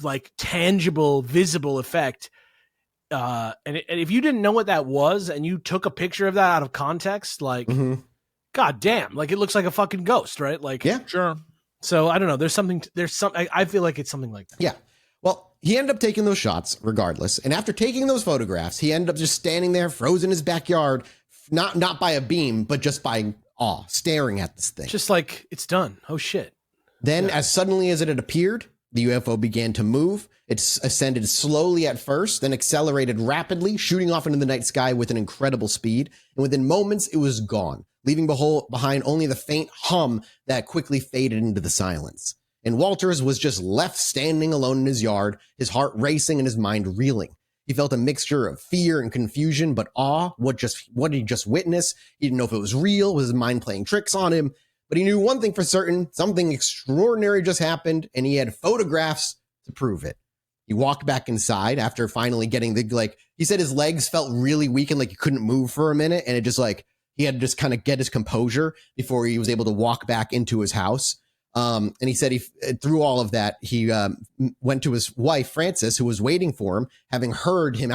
like tangible, visible effect. And if you didn't know what that was and you took a picture of that out of context, like, God damn, like it looks like a fucking ghost, right? Like, Yeah. Sure. So I don't know. I feel like it's something like that. Yeah. Well, he ended up taking those shots regardless. And after taking those photographs, he ended up just standing there, frozen in his backyard, not by a beam, but just by awe, staring at this thing. Just like it's done. Oh shit. Then, as suddenly as it had appeared, the UFO began to move. It ascended slowly at first, then accelerated rapidly, shooting off into the night sky with an incredible speed. And within moments, it was gone, leaving behind only the faint hum that quickly faded into the silence. And Walters was just left standing alone in his yard, his heart racing and his mind reeling. He felt a mixture of fear and confusion, but awe. What did he just witness? He didn't know if it was real. Was his mind playing tricks on him? But he knew one thing for certain: something extraordinary just happened, and he had photographs to prove it. He walked back inside after finally getting he said his legs felt really weak and like he couldn't move for a minute, and it just like he had to just kind of get his composure before he was able to walk back into his house. And he said through all of that, he went to his wife, Frances, who was waiting for him, having heard him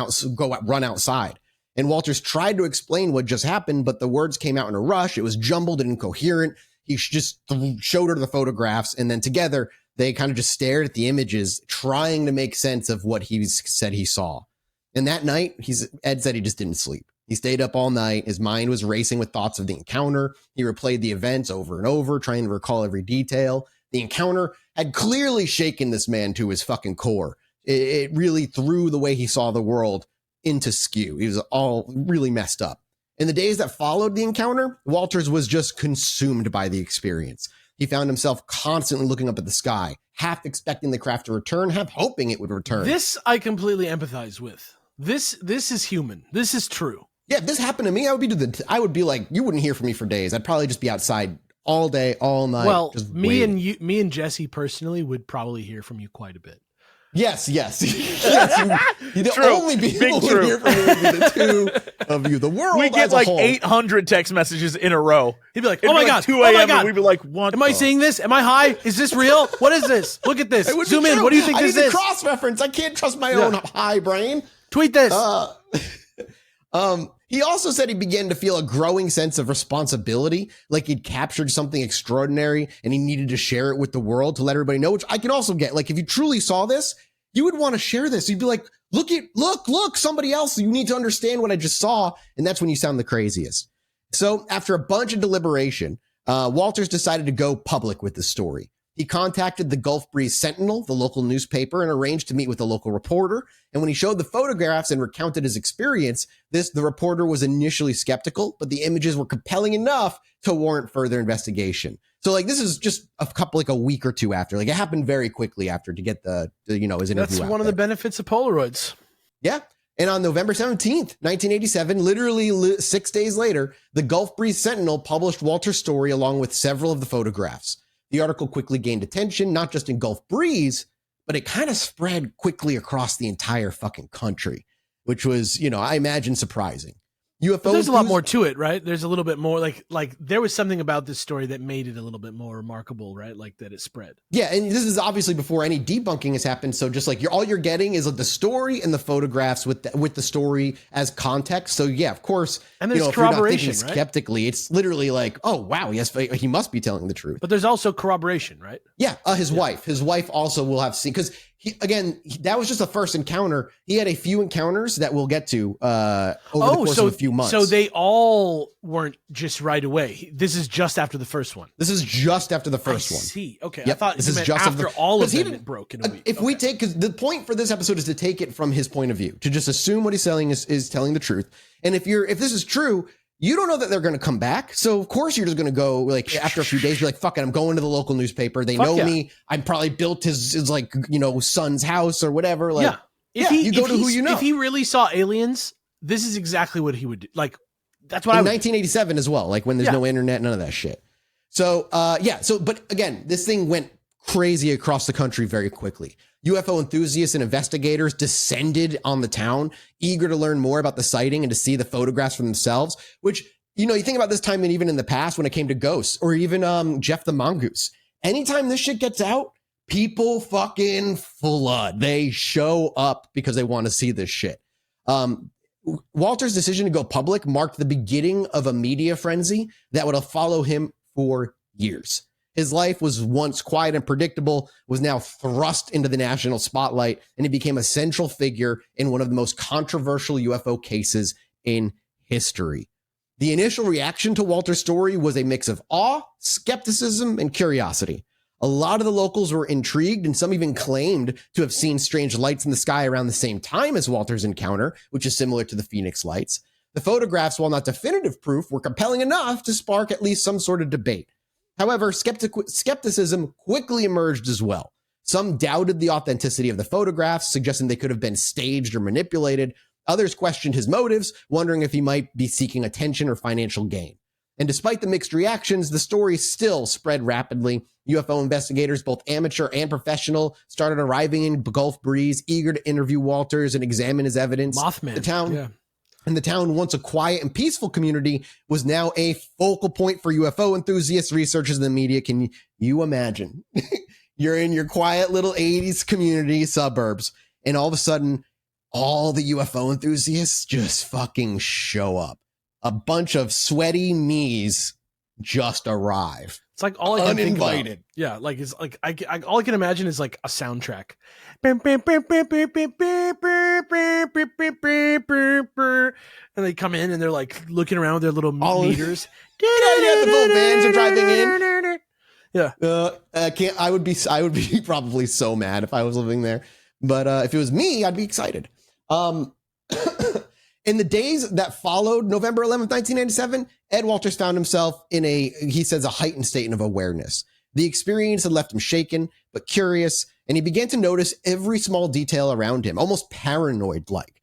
run outside. And Walters tried to explain what just happened, but the words came out in a rush. It was jumbled and incoherent. He just showed her the photographs, and then together they kind of just stared at the images, trying to make sense of what he said he saw. And that night, Ed said he just didn't sleep. He stayed up all night. His mind was racing with thoughts of the encounter. He replayed the events over and over, trying to recall every detail. The encounter had clearly shaken this man to his fucking core. It really threw the way he saw the world into skew. He was all really messed up. In the days that followed the encounter, Walters was just consumed by the experience. He found himself constantly looking up at the sky, half expecting the craft to return, half hoping it would return. This I completely empathize with. This is human. This is true. Yeah, if this happened to me, I would be like, you wouldn't hear from me for days. I'd probably just be outside all day, all night. Well, just me waiting. and Jesse personally would probably hear from you quite a bit. Yes. Yes, you the True. only people who hear from me would be the two of you. The world We get as a like whole. 800 text messages in a row. He'd be like, It'd "Oh my be god, like 2 oh my a.m. god, and we'd be like, what? am I seeing this? Am I high? Is this real? What is this? Look at this. It would be Zoom in. true. What do you think I this need to is? cross-reference. I can't trust my own high brain. Tweet this." He also said he began to feel a growing sense of responsibility, like he'd captured something extraordinary and he needed to share it with the world to let everybody know, which I can also get. Like, if you truly saw this, you would want to share this. You'd be like, look, somebody else. You need to understand what I just saw. And that's when you sound the craziest. So after a bunch of deliberation, Walters decided to go public with the story. He contacted the Gulf Breeze Sentinel, the local newspaper, and arranged to meet with a local reporter. And when he showed the photographs and recounted his experience, the reporter was initially skeptical, but the images were compelling enough to warrant further investigation. So like, this is just a week or two after, like it happened very quickly after to get his interview. That's one of the benefits of Polaroids. Yeah. And on November 17th, 1987, literally 6 days later, the Gulf Breeze Sentinel published Walter's story along with several of the photographs. The article quickly gained attention, not just in Gulf Breeze, but it kind of spread quickly across the entire fucking country, which was, I imagine, surprising. UFOs. But there's a lot more to it, right? There's a little bit more like there was something about this story that made it a little bit more remarkable, right? Like that it spread. Yeah, and this is obviously before any debunking has happened. So just like all you're getting is like the story and the photographs with the story as context. So yeah, of course. And there's if you're not corroboration, thinking right? skeptically, it's literally like, oh wow, yes, he must be telling the truth. But there's also corroboration, right? Yeah, his wife also will have seen, because that was just the first encounter. He had a few encounters that we'll get to over the course of a few months. So they all weren't just right away. This is just after the first one. This is just after the first one. See, okay. Yep. I thought this is just after all of them broke in a week. If we take, because the point for this episode is to take it from his point of view, to just assume what he's selling is telling the truth. And if this is true, you don't know that they're going to come back. So of course you're just going to go like after a few days, be like, fuck it, I'm going to the local newspaper. They know me. I'm probably built his like, son's house or whatever. Like, you go to who you know. If he really saw aliens, this is exactly what he would do. Like, that's what in 1987 as well. Like when there's no internet, none of that shit. So, but again, this thing went crazy across the country very quickly. UFO enthusiasts and investigators descended on the town, eager to learn more about the sighting and to see the photographs for themselves, which, you think about this time and even in the past when it came to ghosts or even Jeff the Mongoose. Anytime this shit gets out, people fucking flood. They show up because they want to see this shit. Walter's decision to go public marked the beginning of a media frenzy that would follow him for years. His life was once quiet and predictable, was now thrust into the national spotlight, and he became a central figure in one of the most controversial UFO cases in history. The initial reaction to Walter's story was a mix of awe, skepticism, and curiosity. A lot of the locals were intrigued, and some even claimed to have seen strange lights in the sky around the same time as Walter's encounter, which is similar to the Phoenix lights. The photographs, while not definitive proof, were compelling enough to spark at least some sort of debate. However, skepticism quickly emerged as well. Some doubted the authenticity of the photographs, suggesting they could have been staged or manipulated. Others questioned his motives, wondering if he might be seeking attention or financial gain. And despite the mixed reactions, the story still spread rapidly. UFO investigators, both amateur and professional, started arriving in Gulf Breeze, eager to interview Walters and examine his evidence. Mothman. The town, once a quiet and peaceful community, was now a focal point for UFO enthusiasts, researchers, and the media. Can you imagine? You're in your quiet little 80s community suburbs, and all of a sudden, all the UFO enthusiasts just fucking show up. A bunch of sweaty knees just arrive. It's like all I can uninvited. Think about. Yeah, like it's like all I can imagine is like a soundtrack. And they come in and they're like looking around with their little meters. The little vans are driving in. Yeah. I would be probably so mad if I was living there. But if it was me, I'd be excited. In the days that followed November 11th, 1997, Ed Walters found himself in a heightened state of awareness. The experience had left him shaken, but curious, and he began to notice every small detail around him, almost paranoid-like.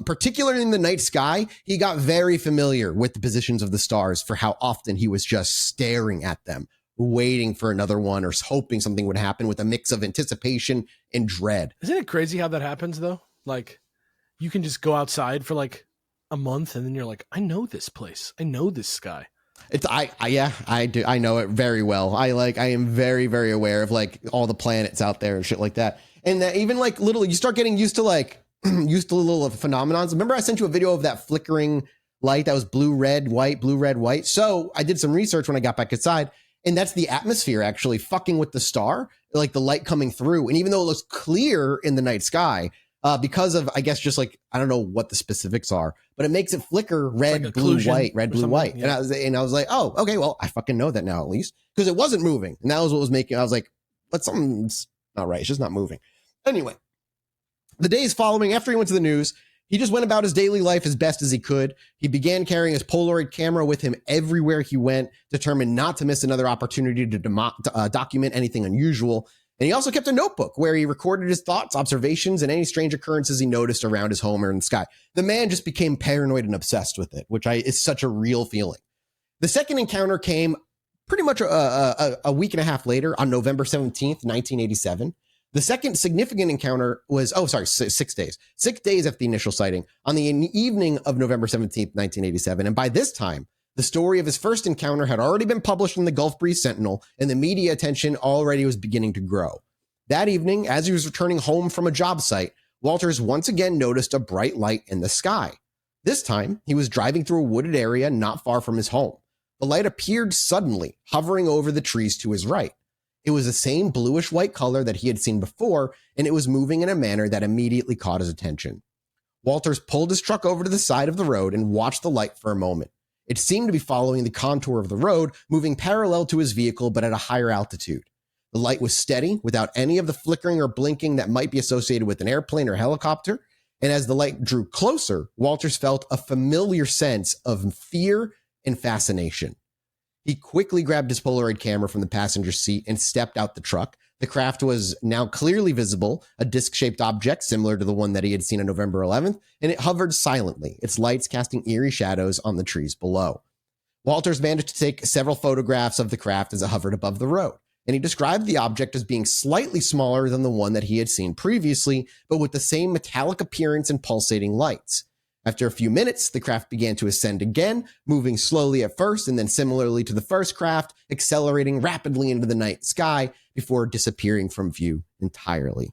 Particularly in the night sky, he got very familiar with the positions of the stars for how often he was just staring at them, waiting for another one or hoping something would happen with a mix of anticipation and dread. Isn't it crazy how that happens, though? Like, you can just go outside for like a month and then you're like, I know this place. I know this sky. I do. I know it very well. I am very, very aware of like all the planets out there and shit like that. And that even like you start getting used to little phenomenons. Remember I sent you a video of that flickering light that was blue, red, white. So I did some research when I got back inside, and that's the atmosphere actually fucking with the star, like the light coming through. And even though it looks clear in the night sky, because of, I guess, just like, I don't know what the specifics are, but it makes it flicker red, like blue, white, red, blue, white. Yeah. And I was like, oh, okay, well, I fucking know that now at least, because it wasn't moving. And that was what was making, I was like, but something's not right. It's just not moving. Anyway, the days following, after he went to the news, he just went about his daily life as best as he could. He began carrying his Polaroid camera with him everywhere he went, determined not to miss another opportunity to document anything unusual. And he also kept a notebook where he recorded his thoughts, observations, and any strange occurrences he noticed around his home or in the sky. The man just became paranoid and obsessed with it, which is such a real feeling. The second encounter came pretty much a week and a half later on November 17th, 1987. The second significant encounter was, 6 days. 6 days after the initial sighting on the evening of November 17th, 1987. And by this time, the story of his first encounter had already been published in the Gulf Breeze Sentinel, and the media attention already was beginning to grow. That evening, as he was returning home from a job site, Walters once again noticed a bright light in the sky. This time, he was driving through a wooded area not far from his home. The light appeared suddenly, hovering over the trees to his right. It was the same bluish white color that he had seen before, and it was moving in a manner that immediately caught his attention. Walters pulled his truck over to the side of the road and watched the light for a moment. It seemed to be following the contour of the road, moving parallel to his vehicle but at a higher altitude. The light was steady, without any of the flickering or blinking that might be associated with an airplane or helicopter, and as the light drew closer, Walters felt a familiar sense of fear and fascination. He quickly grabbed his Polaroid camera from the passenger seat and stepped out the truck. The craft was now clearly visible, a disc-shaped object similar to the one that he had seen on November 11th, and it hovered silently, its lights casting eerie shadows on the trees below. Walters managed to take several photographs of the craft as it hovered above the road, and he described the object as being slightly smaller than the one that he had seen previously, but with the same metallic appearance and pulsating lights. After a few minutes, the craft began to ascend again, moving slowly at first and then similarly to the first craft, accelerating rapidly into the night sky before disappearing from view entirely.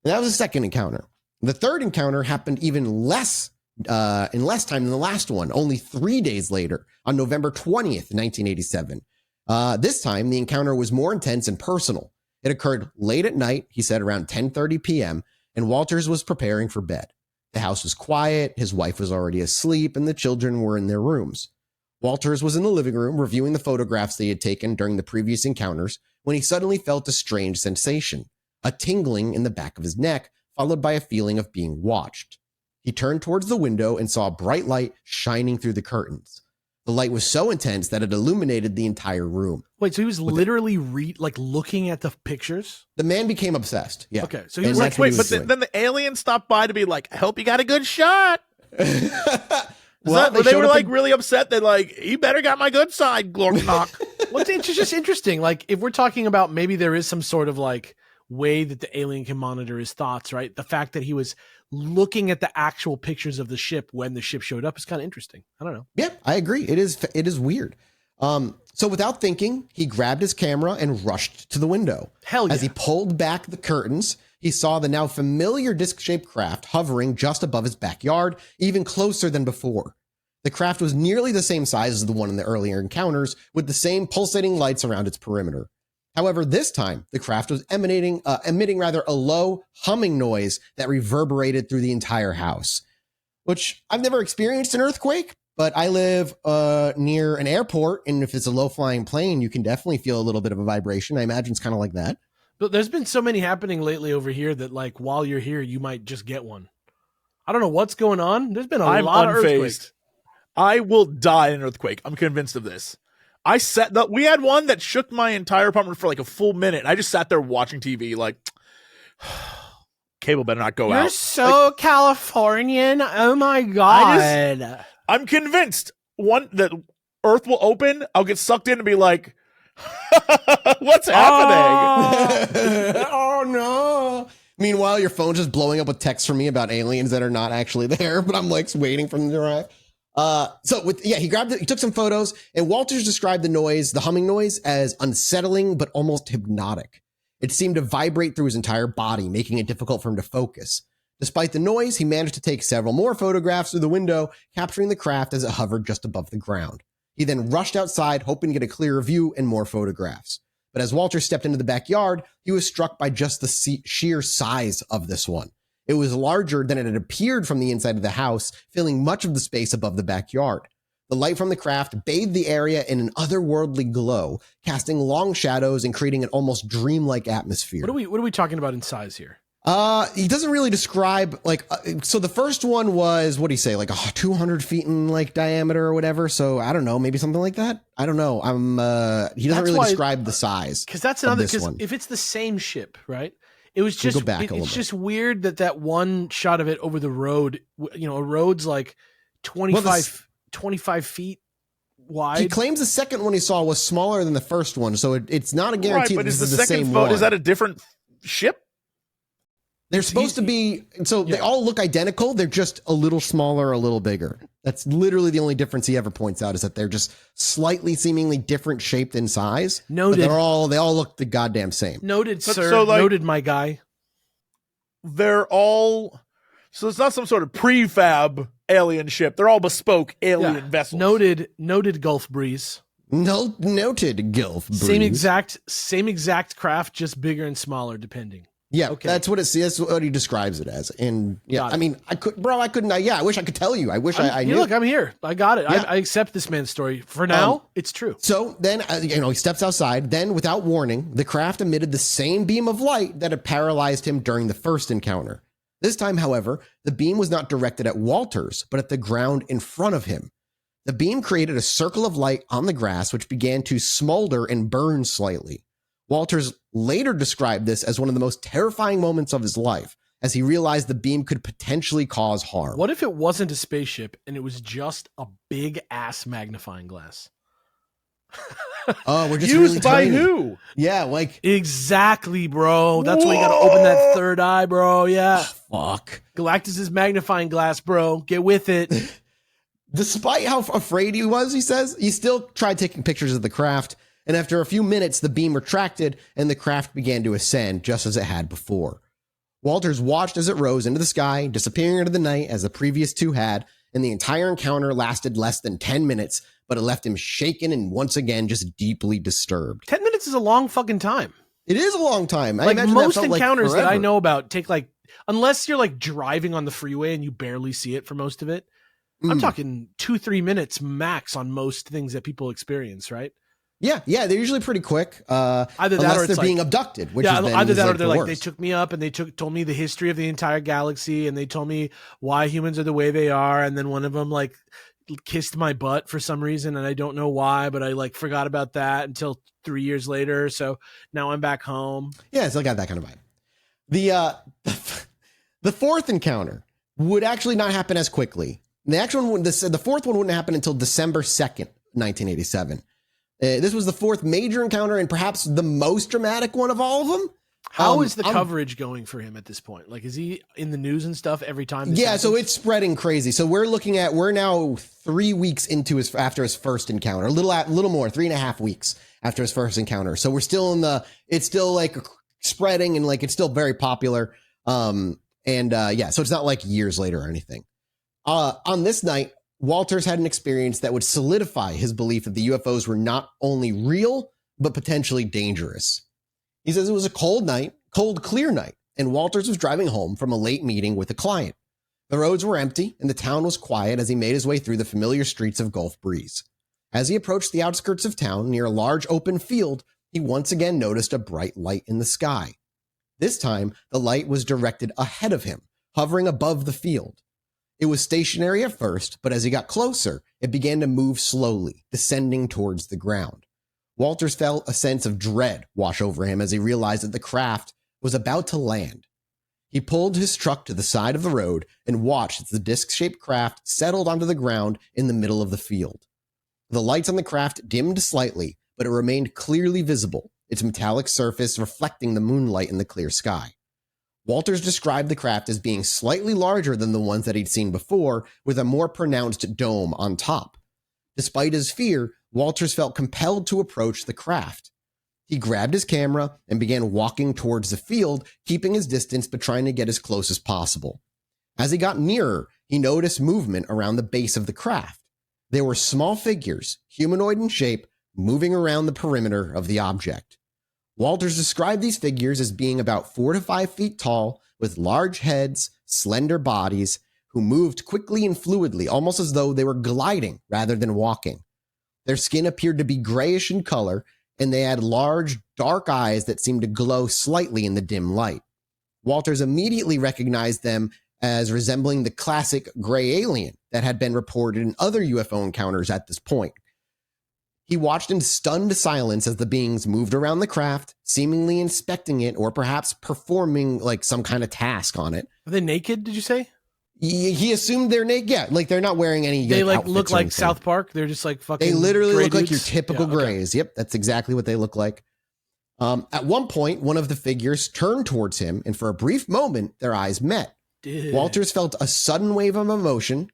And that was the second encounter. The third encounter happened even in less time than the last one, only 3 days later, on November 20th, 1987. This time, the encounter was more intense and personal. It occurred late at night, he said around 10:30 p.m., and Walters was preparing for bed. The house was quiet, his wife was already asleep, and the children were in their rooms. Walters was in the living room reviewing the photographs they had taken during the previous encounters when he suddenly felt a strange sensation, a tingling in the back of his neck, followed by a feeling of being watched. He turned towards the window and saw a bright light shining through the curtains. The light was so intense that it illuminated the entire room. Wait, so he was literally looking at the pictures? The man became obsessed. Yeah. Okay, so he was like, wait, but then the alien stopped by to be like, I hope you got a good shot. They were like really upset that like, he better got my good side, Glorknock. Well, it's just interesting. Like, if we're talking about maybe there is some sort of like way that the alien can monitor his thoughts, right? The fact that he was looking at the actual pictures of the ship when the ship showed up is kind of interesting. I don't know. Yeah, I agree. It is weird. So without thinking, he grabbed his camera and rushed to the window. Hell yeah. As he pulled back the curtains, he saw the now familiar disc-shaped craft hovering just above his backyard, even closer than before. The craft was nearly the same size as the one in the earlier encounters, with the same pulsating lights around its perimeter. However, this time, the craft was emitting a low humming noise that reverberated through the entire house, which I've never experienced an earthquake, but I live near an airport, and if it's a low-flying plane, you can definitely feel a little bit of a vibration. I imagine it's kind of like that. But there's been so many happening lately over here that, like, while you're here, you might just get one. I don't know what's going on. There's been a lot of earthquakes. I will die in an earthquake. I'm convinced of this. We had one that shook my entire apartment for like a full minute. I just sat there watching TV like, cable better not go out. You're so Californian. Oh my God. I'm convinced that Earth will open. I'll get sucked in and be like, what's happening? Oh no. Meanwhile, your phone's just blowing up with texts from me about aliens that are not actually there, but I'm like waiting for them to arrive. He grabbed it, he took some photos, and Walters described the humming noise, as unsettling, but almost hypnotic. It seemed to vibrate through his entire body, making it difficult for him to focus. Despite the noise, he managed to take several more photographs through the window, capturing the craft as it hovered just above the ground. He then rushed outside, hoping to get a clearer view and more photographs. But as Walters stepped into the backyard, he was struck by just the sheer size of this one. It was larger than it had appeared from the inside of the house, filling much of the space above the backyard. The light from the craft bathed the area in an otherworldly glow, casting long shadows and creating an almost dreamlike atmosphere. What are we talking about in size here? He doesn't really describe so the first one was, what do you say, like 200 feet in like diameter or whatever. So I don't know, maybe something like that. I don't know. He doesn't really describe the size. Cause that's another, cause if it's the same ship, right? It was just, it's just weird that one shot of it over the road, a road's like 25 feet wide. He claims the second one he saw was smaller than the first one. So it's not a guarantee that this is the same one. Is that a different ship? They're supposed to be, they all look identical. They're just a little smaller, a little bigger. That's literally the only difference he ever points out, is that they're just slightly seemingly different shaped in size. Noted. But they all look the goddamn same. Noted, sir. Noted, my guy. They're all, so it's not some sort of prefab alien ship. They're all bespoke alien vessels. Noted Gulf Breeze. No, noted, Gilf. Same exact craft, just bigger and smaller, depending. Yeah, okay. That's what he describes it as. And yeah, I mean, I wish I could tell you. I wish I knew. Look, I'm here. I got it. Yeah. I accept this man's story. For now, it's true. So then, he steps outside. Then, without warning, the craft emitted the same beam of light that had paralyzed him during the first encounter. This time, however, the beam was not directed at Walters, but at the ground in front of him. The beam created a circle of light on the grass, which began to smolder and burn slightly. Walters later described this as one of the most terrifying moments of his life, as he realized the beam could potentially cause harm. What if it wasn't a spaceship and it was just a big ass magnifying glass? Oh, we're just used really by tiny. who? Yeah, like exactly, bro. That's why you got to open that third eye, bro. Yeah, fuck. Galactus's magnifying glass, bro. Get with it. Despite how afraid he was, he says, he still tried taking pictures of the craft. And after a few minutes, the beam retracted and the craft began to ascend just as it had before. Walters watched as it rose into the sky, disappearing into the night as the previous two had, and the entire encounter lasted less than 10 minutes, but it left him shaken and once again just deeply disturbed. 10 minutes is a long fucking time. It is a long time. Like most encounters that I forever. know about take like, unless you're like driving on the freeway and you barely see it for most of it, I'm talking 2-3 minutes max on most things that people experience, right? Yeah, they're usually pretty quick. Either that unless or they're it's being like, abducted, which yeah, is then either that or the they're like, worst. they took me up and they told me the history of the entire galaxy and they told me why humans are the way they are. And then one of them like kissed my butt for some reason. And I don't know why, but I like forgot about that until 3 years later. So now I'm back home. Yeah, it's got that kind of vibe. The fourth encounter would actually not happen as quickly. The fourth one wouldn't happen until December 2nd, 1987. This was the fourth major encounter and perhaps the most dramatic one of all of them. How is the coverage going for him at this point? Like, is he in the news and stuff every time? Yeah, so it's spreading crazy. So we're now 3 weeks after his first encounter, a little more, 3.5 weeks after his first encounter. So we're still it's still like spreading and like it's still very popular. So it's not like years later or anything. On this night, Walters had an experience that would solidify his belief that the UFOs were not only real, but potentially dangerous. He says it was a cold, clear night, and Walters was driving home from a late meeting with a client. The roads were empty, and the town was quiet as he made his way through the familiar streets of Gulf Breeze. As he approached the outskirts of town near a large open field, he once again noticed a bright light in the sky. This time, the light was directed ahead of him, hovering above the field. It was stationary at first, but as he got closer, it began to move slowly, descending towards the ground. Walters felt a sense of dread wash over him as he realized that the craft was about to land. He pulled his truck to the side of the road and watched as the disc-shaped craft settled onto the ground in the middle of the field. The lights on the craft dimmed slightly, but it remained clearly visible, its metallic surface reflecting the moonlight in the clear sky. Walters described the craft as being slightly larger than the ones that he'd seen before, with a more pronounced dome on top. Despite his fear, Walters felt compelled to approach the craft. He grabbed his camera and began walking towards the field, keeping his distance but trying to get as close as possible. As he got nearer, he noticed movement around the base of the craft. There were small figures, humanoid in shape, moving around the perimeter of the object. Walters described these figures as being about 4 to 5 feet tall, with large heads, slender bodies, who moved quickly and fluidly, almost as though they were gliding rather than walking. Their skin appeared to be grayish in color, and they had large, dark eyes that seemed to glow slightly in the dim light. Walters immediately recognized them as resembling the classic gray alien that had been reported in other UFO encounters at this point. He watched in stunned silence as the beings moved around the craft, seemingly inspecting it or perhaps performing like some kind of task on it. Are they naked, did you say? He assumed they're naked. Yeah, like they're not wearing any. They like outfits look or like anything. South Park. They're just like fucking. They literally gray look like dudes? your typical grays. Yep, that's exactly what they look like. At one point, one of the figures turned towards him, and for a brief moment, their eyes met. Dude. Walters felt a sudden wave of emotion,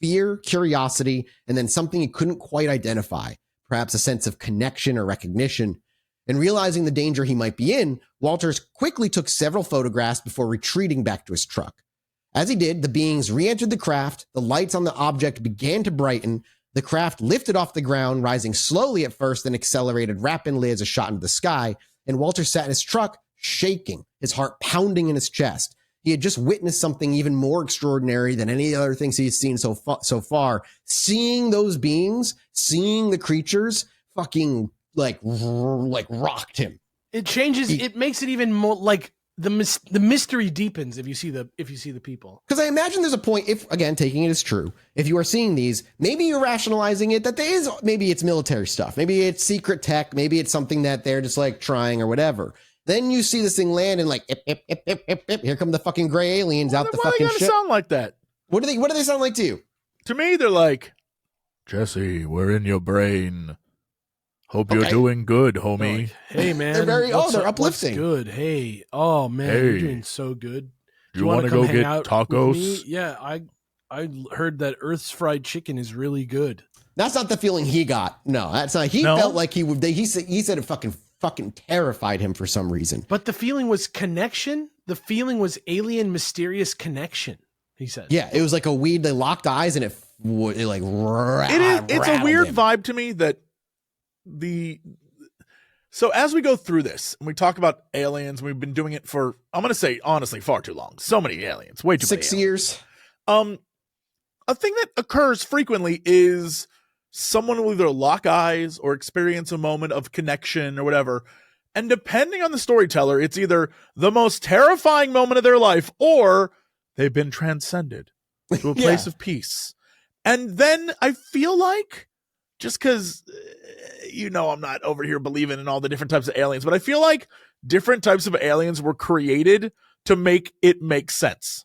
fear, curiosity, and then something he couldn't quite identify, perhaps a sense of connection or recognition. And realizing the danger he might be in, Walters quickly took several photographs before retreating back to his truck. As he did, the beings re-entered the craft, the lights on the object began to brighten, The craft lifted off the ground, rising slowly at first, then accelerated rapidly as it shot into the sky. And Walter sat in his truck, shaking, his heart pounding in his chest. He had just witnessed something even more extraordinary than any other things he's seen so far. Seeing those beings, seeing the creatures, fucking like rocked him. It changes. It makes it even more like the mystery deepens if you see the people. Because I imagine there's a point, if again taking it as true, if you are seeing these, maybe you're rationalizing it that there is, maybe it's military stuff, maybe it's secret tech, maybe it's something that they're just like trying or whatever. Then you see this thing land and like, here come the fucking gray aliens out the fucking ship. Why do they sound like that? What do they sound like to you? To me, they're like, Jesse, we're in your brain. Hope you're doing good, homie. Like, hey, man. They're very, they're uplifting. Good. Hey. Oh, man. Hey. You're doing so good. Do you want to go get tacos? Yeah, I heard that Earth's fried chicken is really good. That's not the feeling he got. No, that's not. He felt like he would. He said it fucking terrified him for some reason. But the feeling was connection. The feeling was alien, mysterious connection. He said, "Yeah, it was like a weed. They locked eyes, and it's a weird vibe to me that so as we go through this and we talk about aliens, we've been doing it for, I'm going to say honestly, far too long. So many aliens, way too many. 6 years. A thing that occurs frequently is someone will either lock eyes or experience a moment of connection or whatever. And depending on the storyteller, it's either the most terrifying moment of their life or they've been transcended to a place of peace. And then I feel like, just because, I'm not over here believing in all the different types of aliens, but I feel like different types of aliens were created to make it make sense.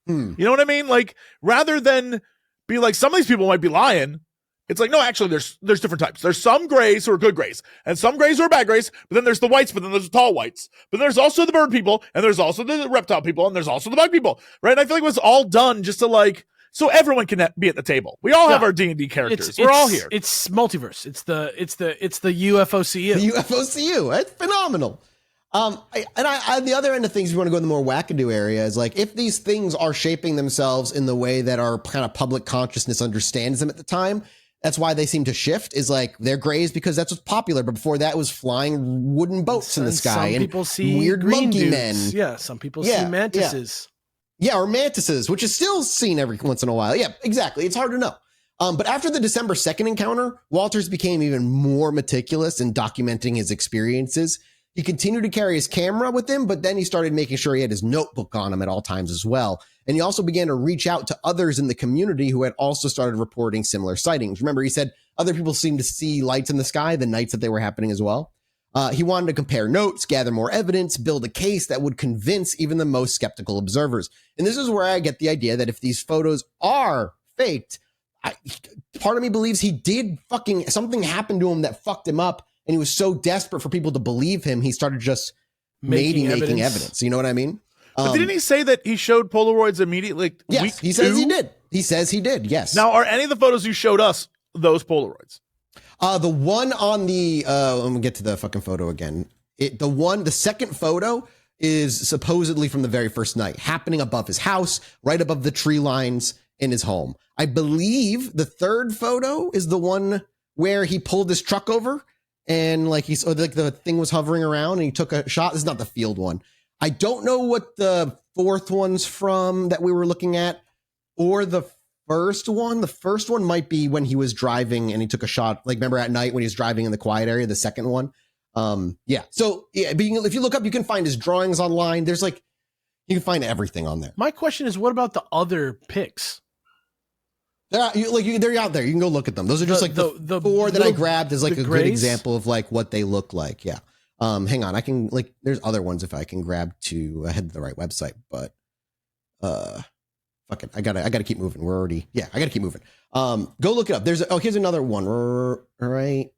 You know what I mean? Like, rather than be like, some of these people might be lying, it's like, no, actually, there's different types. There's some grays who are good grays, and some grays who are bad grays, but then there's the whites, but then there's the tall whites. But there's also the bird people, and there's also the reptile people, and there's also the bug people, right? And I feel like it was all done just to like, so everyone can be at the table. We all have our D&D characters. We're all here. It's multiverse. It's the UFOCU. The UFOCU. It's phenomenal. On the other end of things, we want to go in the more wackadoo area is like, if these things are shaping themselves in the way that our kind of public consciousness understands them at the time, that's why they seem to shift, is like they're grays because that's what's popular. But before that, it was flying wooden boats in the sky. Some people see weird green monkey dudes. men. Yeah, some people see mantises. Yeah, or mantises, which is still seen every once in a while. Yeah, exactly. It's hard to know. But after the December 2nd encounter, Walters became even more meticulous in documenting his experiences. He continued to carry his camera with him, but then he started making sure he had his notebook on him at all times as well. And he also began to reach out to others in the community who had also started reporting similar sightings. Remember, he said other people seemed to see lights in the sky the nights that they were happening as well. He wanted to compare notes, gather more evidence, build a case that would convince even the most skeptical observers. And this is where I get the idea that if these photos are faked, part of me believes he did something happened to him that fucked him up. And he was so desperate for people to believe him, he started just making evidence. You know what I mean? But didn't he say that he showed Polaroids immediately? Yes, he says he did. He says he did, yes. Now, are any of the photos you showed us those Polaroids? The one on the, let me get to the fucking photo again. The second photo is supposedly from the very first night, happening above his house, right above the tree lines in his home. I believe the third photo is the one where he pulled his truck over and the thing was hovering around and he took a shot. This is not the field one. I don't know what the fourth one's from that we were looking at, or the first one. The first one might be when he was driving and he took a shot. Like, remember at night when he was driving in the quiet area, the second one. So if you look up, you can find his drawings online. There's you can find everything on there. My question is, what about the other pics? They're out there. You can go look at them. Those are just the four that I grabbed as a good example of what they look like. Yeah. Hang on. I can there's other ones if I can grab to head to the right website, but fuck it. I gotta keep moving. I gotta keep moving. Go look it up. Here's another one. Right.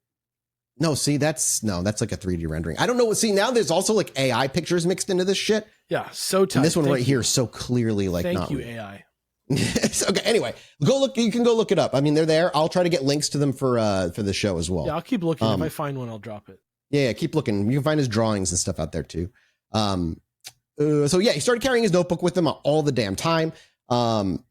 No, see, that's like a 3D rendering. I don't know now there's also AI pictures mixed into this shit. Yeah. So tight. And this one here is so clearly Thank you, AI. Okay. Anyway, you can go look it up. I mean, they're there. I'll try to get links to them for the show as well. Yeah, I'll keep looking. If I find one, I'll drop it. Yeah, keep looking. You can find his drawings and stuff out there too. So he started carrying his notebook with him all the damn time. And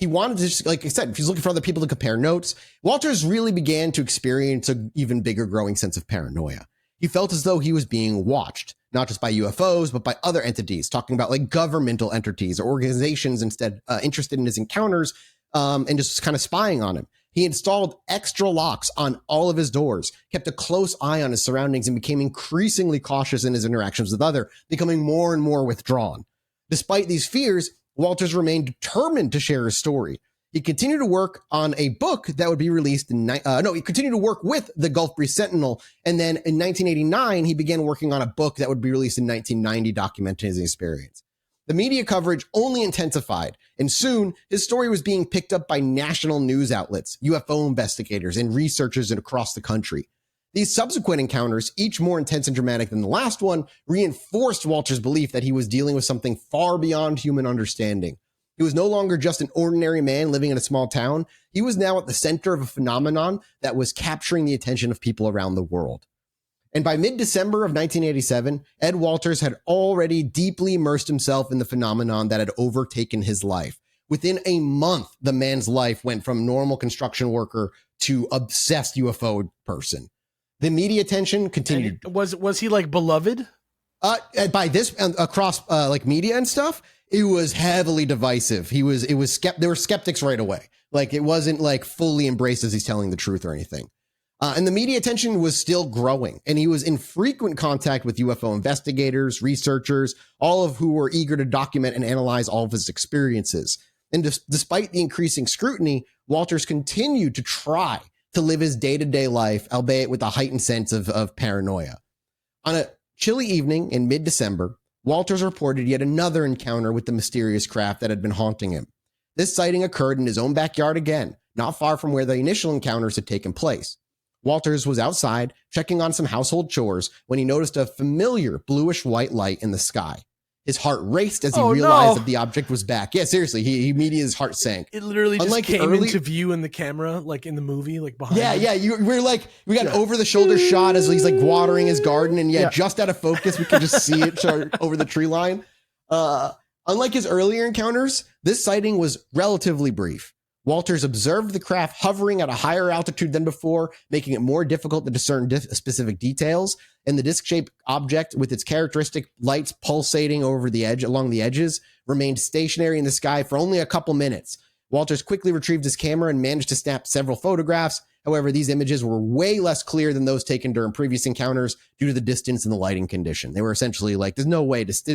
he wanted to just, like I said, if he's looking for other people to compare notes, Walters really began to experience an even bigger growing sense of paranoia. He felt as though he was being watched, not just by UFOs, but by other entities, talking about like governmental entities or organizations instead interested in his encounters and just kind of spying on him. He installed extra locks on all of his doors, kept a close eye on his surroundings, and became increasingly cautious in his interactions with others, becoming more and more withdrawn. Despite these fears, Walters remained determined to share his story. He continued to work on a book that would be released in, he continued to work with the Gulf Breeze Sentinel. And then in 1989, he began working on a book that would be released in 1990, documenting his experience. The media coverage only intensified, and soon his story was being picked up by national news outlets, UFO investigators, and researchers across the country. These subsequent encounters, each more intense and dramatic than the last one, reinforced Walter's belief that he was dealing with something far beyond human understanding. He was no longer just an ordinary man living in a small town. He was now at the center of a phenomenon that was capturing the attention of people around the world. And by mid-December of 1987, Ed Walters had already deeply immersed himself in the phenomenon that had overtaken his life. Within a month, the man's life went from normal construction worker to obsessed UFO person. The media attention continued. And was he like beloved? By this across like media and stuff, it was heavily divisive. They were skeptics right away. Like it wasn't like fully embraced as he's telling the truth or anything. And the media attention was still growing, and he was in frequent contact with UFO investigators, researchers, all of who were eager to document and analyze all of his experiences. And despite the increasing scrutiny, Walters continued to try to live his day-to-day life, albeit with a heightened sense of paranoia. On a chilly evening in mid-December, Walters reported yet another encounter with the mysterious craft that had been haunting him. This sighting occurred in his own backyard again, not far from where the initial encounters had taken place. Walters was outside, checking on some household chores, when he noticed a familiar bluish-white light in the sky. His heart raced as he realized that the object was back. Yeah, seriously, he immediately, his heart sank. It literally just came into view in the camera, like in the movie, like behind him. We got an over-the-shoulder shot as he's like watering his garden, and just out of focus, we could just see it over the tree line. Unlike his earlier encounters, this sighting was relatively brief. Walters observed the craft hovering at a higher altitude than before, making it more difficult to discern specific details, and the disc-shaped object with its characteristic lights pulsating along the edges remained stationary in the sky for only a couple minutes. Walters quickly retrieved his camera and managed to snap several photographs. However, these images were way less clear than those taken during previous encounters due to the distance and the lighting condition. They were essentially like, there's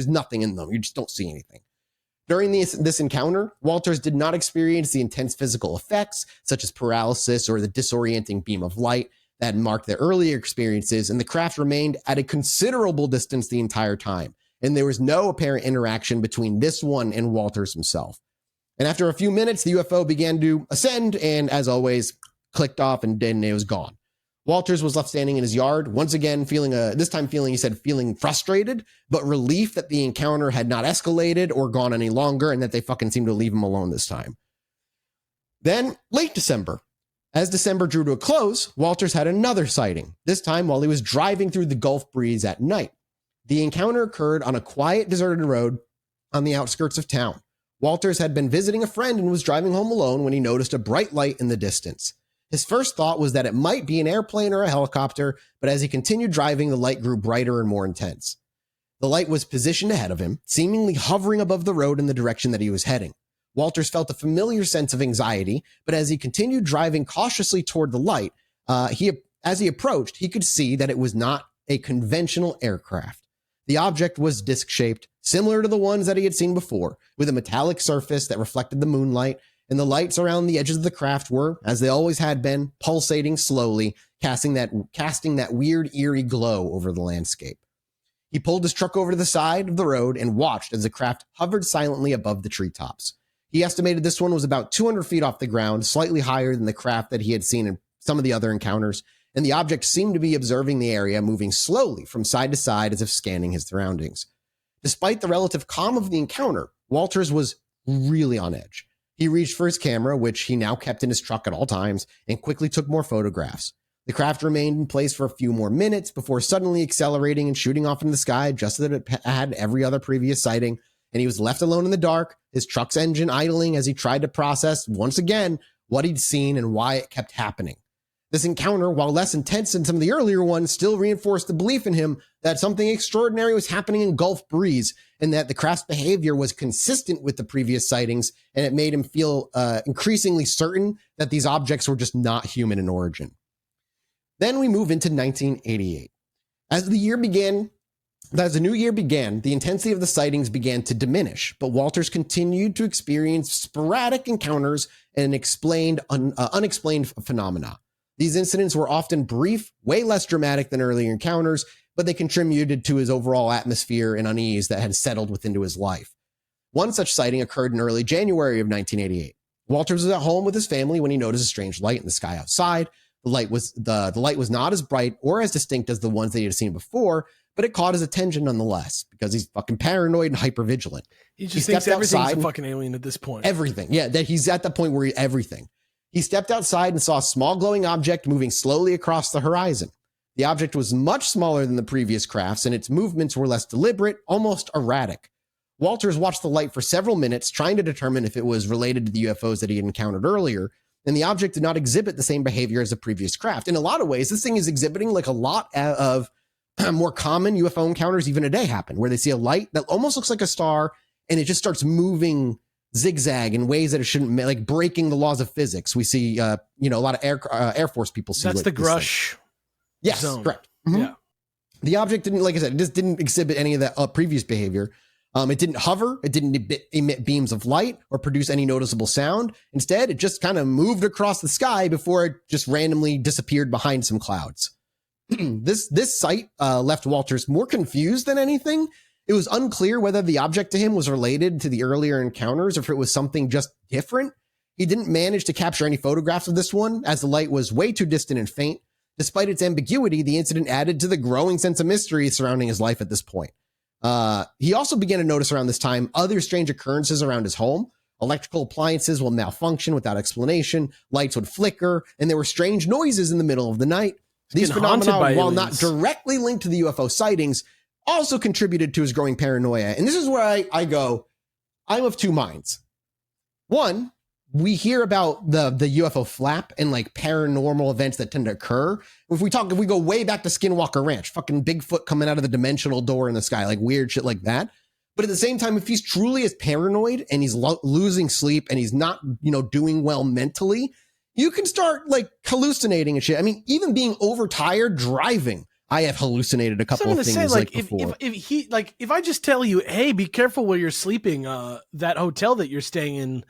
nothing in them. You just don't see anything. During this encounter, Walters did not experience the intense physical effects, such as paralysis or the disorienting beam of light that had marked their earlier experiences, and the craft remained at a considerable distance the entire time, and there was no apparent interaction between this one and Walters himself. And after a few minutes, the UFO began to ascend, and as always, clicked off, and then it was gone. Walters was left standing in his yard, once again feeling frustrated, but relief that the encounter had not escalated or gone any longer, and that they fucking seemed to leave him alone this time. Then, late December. As December drew to a close, Walters had another sighting, this time while he was driving through the Gulf Breeze at night. The encounter occurred on a quiet, deserted road on the outskirts of town. Walters had been visiting a friend and was driving home alone when he noticed a bright light in the distance. His first thought was that it might be an airplane or a helicopter, but as he continued driving, the light grew brighter and more intense. The light was positioned ahead of him, seemingly hovering above the road in the direction that he was heading. Walters felt a familiar sense of anxiety, but as he continued driving cautiously toward the light, as he approached, he could see that it was not a conventional aircraft. The object was disc-shaped, similar to the ones that he had seen before, with a metallic surface that reflected the moonlight, and the lights around the edges of the craft were, as they always had been, pulsating slowly, casting that weird, eerie glow over the landscape. He pulled his truck over to the side of the road and watched as the craft hovered silently above the treetops. He estimated this one was about 200 feet off the ground, slightly higher than the craft that he had seen in some of the other encounters, and the object seemed to be observing the area, moving slowly from side to side as if scanning his surroundings. Despite the relative calm of the encounter, Walters was really on edge. He reached for his camera, which he now kept in his truck at all times, and quickly took more photographs. The craft remained in place for a few more minutes before suddenly accelerating and shooting off into the sky just as it had every other previous sighting, and he was left alone in the dark, his truck's engine idling as he tried to process, once again, what he'd seen and why it kept happening. This encounter, while less intense than some of the earlier ones, still reinforced the belief in him that something extraordinary was happening in Gulf Breeze and that the craft's behavior was consistent with the previous sightings, and it made him feel increasingly certain that these objects were just not human in origin. Then we move into 1988. As the new year began, the intensity of the sightings began to diminish, but Walters continued to experience sporadic encounters and unexplained phenomena. These incidents were often brief, way less dramatic than earlier encounters, but they contributed to his overall atmosphere and unease that had settled within his life. One such sighting occurred in early January of 1988. Walters was at home with his family when he noticed a strange light in the sky outside. The light was not as bright or as distinct as the ones that he had seen before, but it caught his attention nonetheless because he's fucking paranoid and hypervigilant. He just thinks everything's a fucking alien at this point. Everything. Yeah, that he's at the point where everything. He stepped outside and saw a small glowing object moving slowly across the horizon. The object was much smaller than the previous crafts, and its movements were less deliberate, almost erratic. Walters watched the light for several minutes, trying to determine if it was related to the UFOs that he had encountered earlier, and the object did not exhibit the same behavior as the previous craft. In a lot of ways, this thing is exhibiting like a lot of more common UFO encounters even today happen, where they see a light that almost looks like a star, and it just starts moving zigzag in ways that it shouldn't, like breaking the laws of physics. We see, a lot of Air Force people see. That's the Grush. Yes, zone. Correct. Mm-hmm. Yeah. The object didn't, like I said, it just didn't exhibit any of that previous behavior. It didn't hover. It didn't emit beams of light or produce any noticeable sound. Instead, it just kind of moved across the sky before it just randomly disappeared behind some clouds. This sight left Walters more confused than anything. It was unclear whether the object to him was related to the earlier encounters or if it was something just different. He didn't manage to capture any photographs of this one, as the light was way too distant and faint. Despite its ambiguity, the incident added to the growing sense of mystery surrounding his life at this point. He also began to notice around this time other strange occurrences around his home. Electrical appliances will malfunction without explanation, lights would flicker, and there were strange noises in the middle of the night. These phenomena, while not directly linked to the UFO sightings, also contributed to his growing paranoia. And this is where I go, I'm of two minds. One, we hear about the UFO flap and like paranormal events that tend to occur. If we go way back to Skinwalker Ranch, fucking Bigfoot coming out of the dimensional door in the sky, like weird shit like that. But at the same time, if he's truly as paranoid and he's losing sleep and he's not, doing well mentally, you can start like hallucinating and shit. I mean, even being overtired driving, I have hallucinated a couple of things before. If I just tell you, hey, be careful where you're sleeping, that hotel that you're staying in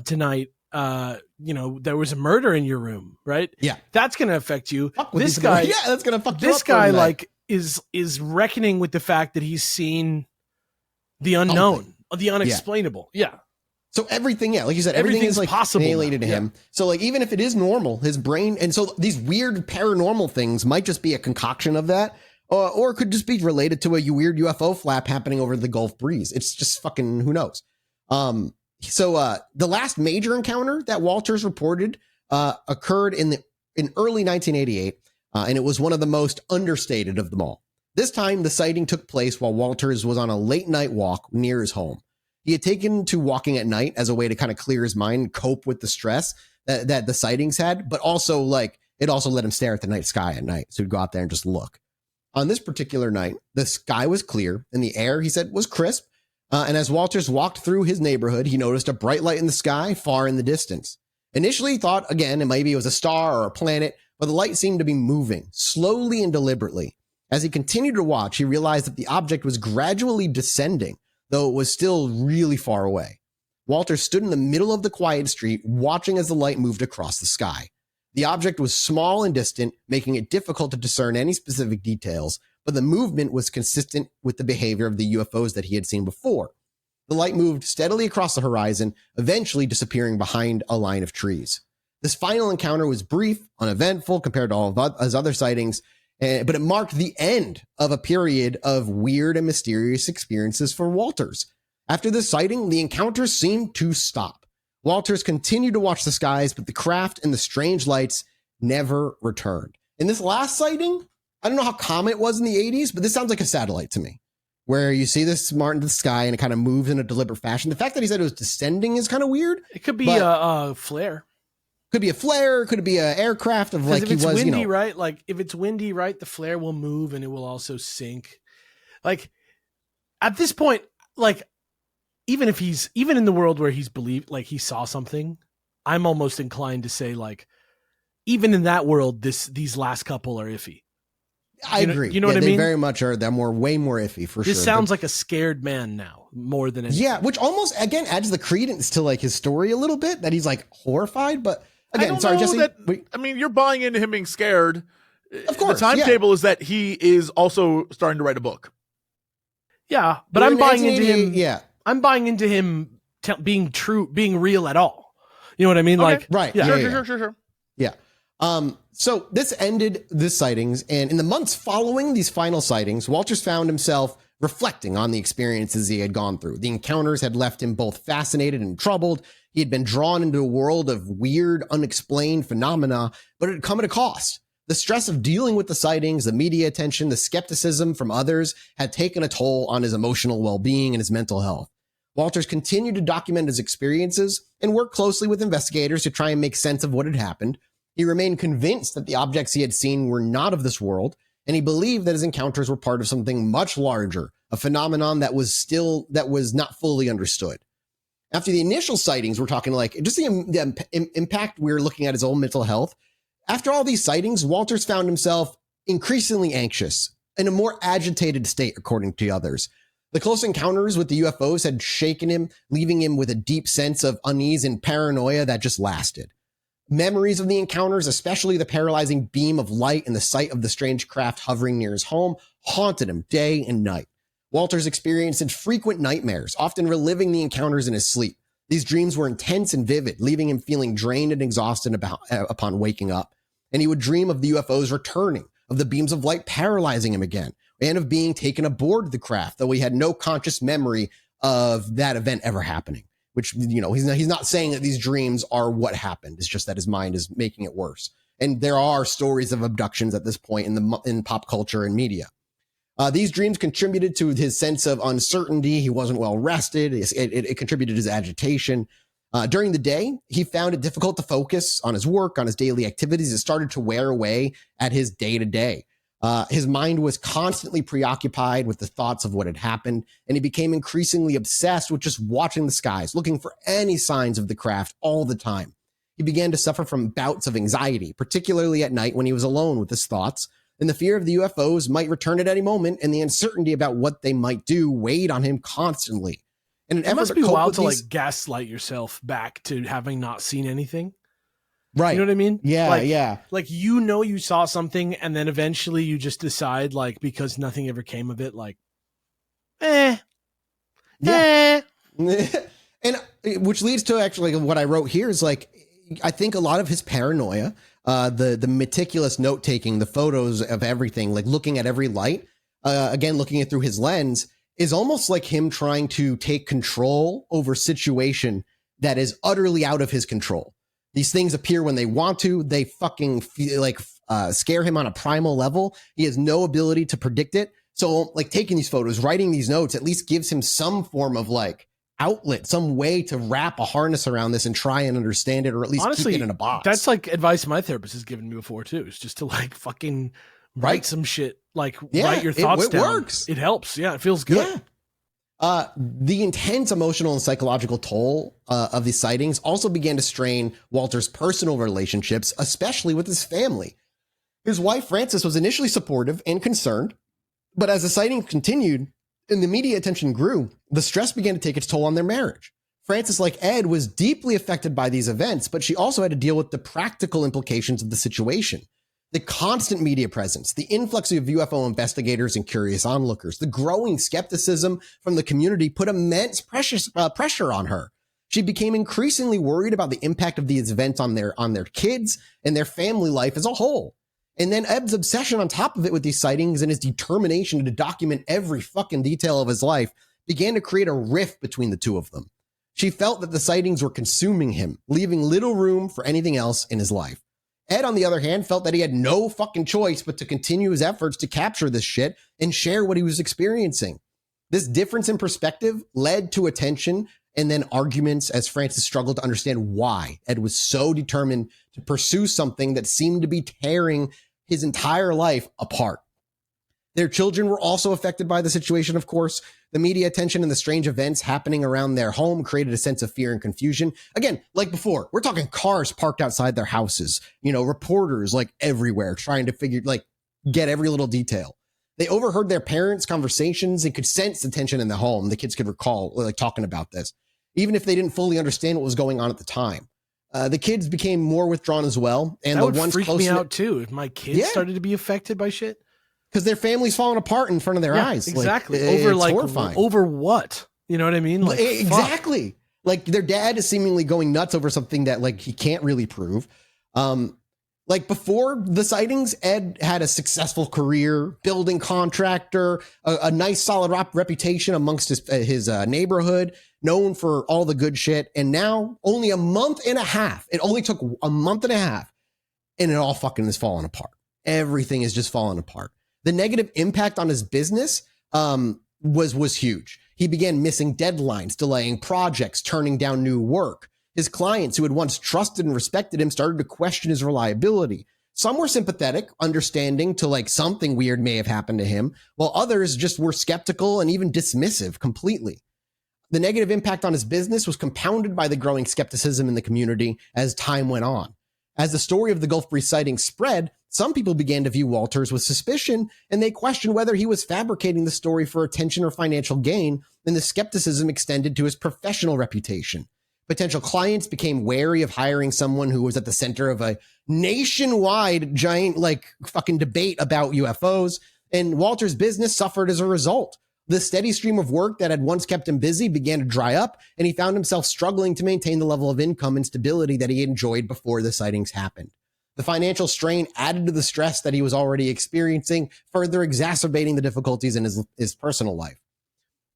tonight, there was a murder in your room, right? Yeah. That's going to affect you. This guy, that's going to fuck you up. This guy is reckoning with the fact that he's seen the unknown, the unexplainable. Yeah. So everything, like you said, everything is like possible alienated to him. So like, even if it is normal, his brain, and so these weird paranormal things might just be a concoction of that, or it could just be related to a weird UFO flap happening over the Gulf Breeze. It's just fucking, who knows? So the last major encounter that Walters reported occurred in early 1988, and it was one of the most understated of them all. This time, the sighting took place while Walters was on a late night walk near his home. He had taken to walking at night as a way to kind of clear his mind and cope with the stress that the sightings had, but also it also let him stare at the night sky at night. So he'd go out there and just look. On this particular night, the sky was clear and the air, he said, was crisp. And as Walters walked through his neighborhood, he noticed a bright light in the sky far in the distance. Initially, he thought, again, maybe it was a star or a planet, but the light seemed to be moving slowly and deliberately. As he continued to watch, he realized that the object was gradually descending, though it was still really far away. Walter stood in the middle of the quiet street, watching as the light moved across the sky. The object was small and distant, making it difficult to discern any specific details, but the movement was consistent with the behavior of the UFOs that he had seen before. The light moved steadily across the horizon, eventually disappearing behind a line of trees. This final encounter was brief, uneventful compared to all of his other sightings, but it marked the end of a period of weird and mysterious experiences for Walters. After this sighting, the encounters seemed to stop. Walters continued to watch the skies, but the craft and the strange lights never returned. In this last sighting, I don't know how common it was in the 80s, but this sounds like a satellite to me. where you see this smart in the sky and it kind of moves in a deliberate fashion. The fact that he said it was descending is kind of weird. It could be a flare. Could be a flare. Could be an aircraft of like if it's windy, right? Like if it's windy, right, the flare will move and it will also sink. Like at this point, like even in the world where he's believed, like he saw something, I'm almost inclined to say like, even in that world, these last couple are iffy. I agree. You know what I mean? They very much are. They're way more iffy for sure. This sounds like a scared man now more than anything. Yeah, which almost again adds the credence to like his story a little bit that he's like horrified. But again, sorry, Jesse. I mean, you're buying into him being scared. Of course, the timetable is that he is also starting to write a book. Yeah, but I'm buying into him. Yeah, I'm buying into him being true, being real at all. You know what I mean? Okay. Like, right? Yeah. Sure. Yeah. So this ended the sightings, and in the months following these final sightings, Walters found himself reflecting on the experiences he had gone through. The encounters had left him both fascinated and troubled. He had been drawn into a world of weird, unexplained phenomena, but it had come at a cost. The stress of dealing with the sightings, the media attention, the skepticism from others had taken a toll on his emotional well-being and his mental health. Walters continued to document his experiences and work closely with investigators to try and make sense of what had happened. He remained convinced that the objects he had seen were not of this world, and he believed that his encounters were part of something much larger, a phenomenon that was not fully understood. After the initial sightings, we're talking like just the impact we're looking at his own mental health. After all these sightings, Walters found himself increasingly anxious, in a more agitated state, according to others. The close encounters with the UFOs had shaken him, leaving him with a deep sense of unease and paranoia that just lasted. Memories of the encounters, especially the paralyzing beam of light and the sight of the strange craft hovering near his home, haunted him day and night. Walters experienced frequent nightmares, often reliving the encounters in his sleep. These dreams were intense and vivid, leaving him feeling drained and exhausted upon waking up. And he would dream of the UFOs returning, of the beams of light paralyzing him again, and of being taken aboard the craft, though he had no conscious memory of that event ever happening. Which, he's not saying that these dreams are what happened. It's just that his mind is making it worse. And there are stories of abductions at this point in pop culture and media. These dreams contributed to his sense of uncertainty. He wasn't well rested. It contributed to his agitation. During the day, he found it difficult to focus on his work, on his daily activities. It started to wear away at his day-to-day. His mind was constantly preoccupied with the thoughts of what had happened, and he became increasingly obsessed with just watching the skies, looking for any signs of the craft all the time. He began to suffer from bouts of anxiety, particularly at night when he was alone with his thoughts, and the fear of the UFOs might return at any moment, and the uncertainty about what they might do weighed on him constantly. And it must be wild to like gaslight yourself back to having not seen anything. Right. You know what I mean? Yeah, yeah. Like, you saw something and then eventually you just decide, like, because nothing ever came of it, like, And which leads to actually what I wrote here is like, I think a lot of his paranoia, the meticulous note taking, the photos of everything, like looking at every light, again, looking it through his lens, is almost like him trying to take control over a situation that is utterly out of his control. These things appear when they want to. They fucking feel like scare him on a primal level. He has no ability to predict it. So like taking these photos, writing these notes, at least gives him some form of like outlet, some way to wrap a harness around this and try and understand it, or at least honestly, keep it in a box. That's like advice my therapist has given me before too. It's just to like fucking write some shit, like write your thoughts down. It works. It helps. Yeah, it feels good. Yeah. The intense emotional and psychological toll of these sightings also began to strain Walter's personal relationships, especially with his family. His wife, Frances, was initially supportive and concerned, but as the sightings continued and the media attention grew, the stress began to take its toll on their marriage. Frances, like Ed, was deeply affected by these events, but she also had to deal with the practical implications of the situation. The constant media presence, the influx of UFO investigators and curious onlookers, the growing skepticism from the community put immense pressure on her. She became increasingly worried about the impact of these events on their kids and their family life as a whole. And then Eb's obsession on top of it with these sightings and his determination to document every fucking detail of his life began to create a rift between the two of them. She felt that the sightings were consuming him, leaving little room for anything else in his life. Ed, on the other hand, felt that he had no fucking choice but to continue his efforts to capture this shit and share what he was experiencing. This difference in perspective led to attention and then arguments as Francis struggled to understand why Ed was so determined to pursue something that seemed to be tearing his entire life apart. Their children were also affected by the situation, of course. The media attention and the strange events happening around their home created a sense of fear and confusion. Again, like before, we're talking cars parked outside their houses, reporters like everywhere trying to get every little detail. They overheard their parents' conversations and could sense the tension in the home. The kids could recall talking about this, even if they didn't fully understand what was going on at the time. The kids became more withdrawn as well. And that the would ones freak close me out too if my kids started to be affected by shit. Because their family's falling apart in front of their eyes. Exactly. Horrifying. Over what? You know what I mean? Exactly. Like their dad is seemingly going nuts over something that he can't really prove. Before the sightings, Ed had a successful career, building contractor, a nice solid reputation amongst his neighborhood, known for all the good shit. And now only a month and a half. It only took a month and a half and it all fucking is falling apart. Everything is just falling apart. The negative impact on his business was huge. He began missing deadlines, delaying projects, turning down new work. His clients who had once trusted and respected him started to question his reliability. Some were sympathetic, understanding to something weird may have happened to him, while others just were skeptical and even dismissive completely. The negative impact on his business was compounded by the growing skepticism in the community as time went on. As the story of the Gulf Breeze sighting spread, some people began to view Walters with suspicion, and they questioned whether he was fabricating the story for attention or financial gain, and the skepticism extended to his professional reputation. Potential clients became wary of hiring someone who was at the center of a nationwide giant fucking debate about UFOs, and Walter's business suffered as a result. The steady stream of work that had once kept him busy began to dry up, and he found himself struggling to maintain the level of income and stability that he enjoyed before the sightings happened. The financial strain added to the stress that he was already experiencing, further exacerbating the difficulties in his personal life.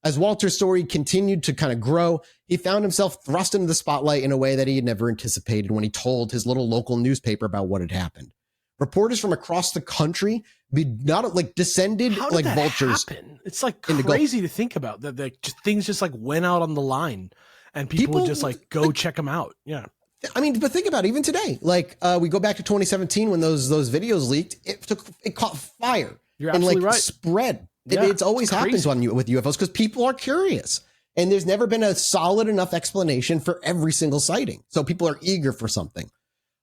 As Walter's story continued to kind of grow, he found himself thrust into the spotlight in a way that he had never anticipated when he told his little local newspaper about what had happened. Reporters from across the country descended like vultures. Happen? It's crazy to think about that things just went out on the line and people would just go check them out. Yeah. I mean, but think about it, even today, we go back to 2017 when those videos leaked, it caught fire. You're absolutely right. Spread. Yeah, It's always happens with UFOs because people are curious, and there's never been a solid enough explanation for every single sighting. So people are eager for something.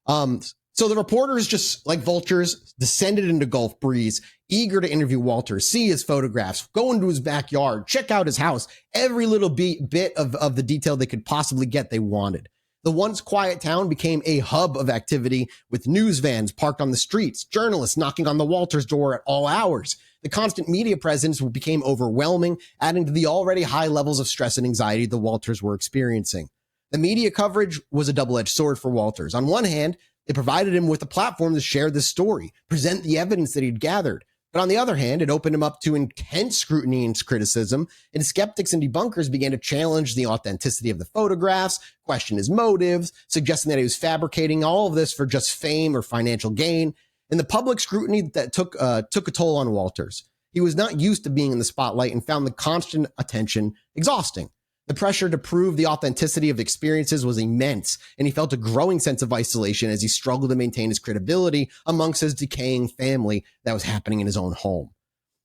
So the reporters, just like vultures, descended into Gulf Breeze, eager to interview Walter, see his photographs, go into his backyard, check out his house, every little bit of the detail they could possibly get they wanted. The once quiet town became a hub of activity with news vans parked on the streets, journalists knocking on the Walters door at all hours. The constant media presence became overwhelming, adding to the already high levels of stress and anxiety the Walters were experiencing. The media coverage was a double-edged sword for Walters. On one hand, it provided him with a platform to share this story, present the evidence that he'd gathered. But on the other hand, it opened him up to intense scrutiny and criticism, and skeptics and debunkers began to challenge the authenticity of the photographs, question his motives, suggesting that he was fabricating all of this for just fame or financial gain. And the public scrutiny that took a toll on Walters. He was not used to being in the spotlight and found the constant attention exhausting. The pressure to prove the authenticity of experiences was immense, and he felt a growing sense of isolation as he struggled to maintain his credibility amongst his decaying family that was happening in his own home.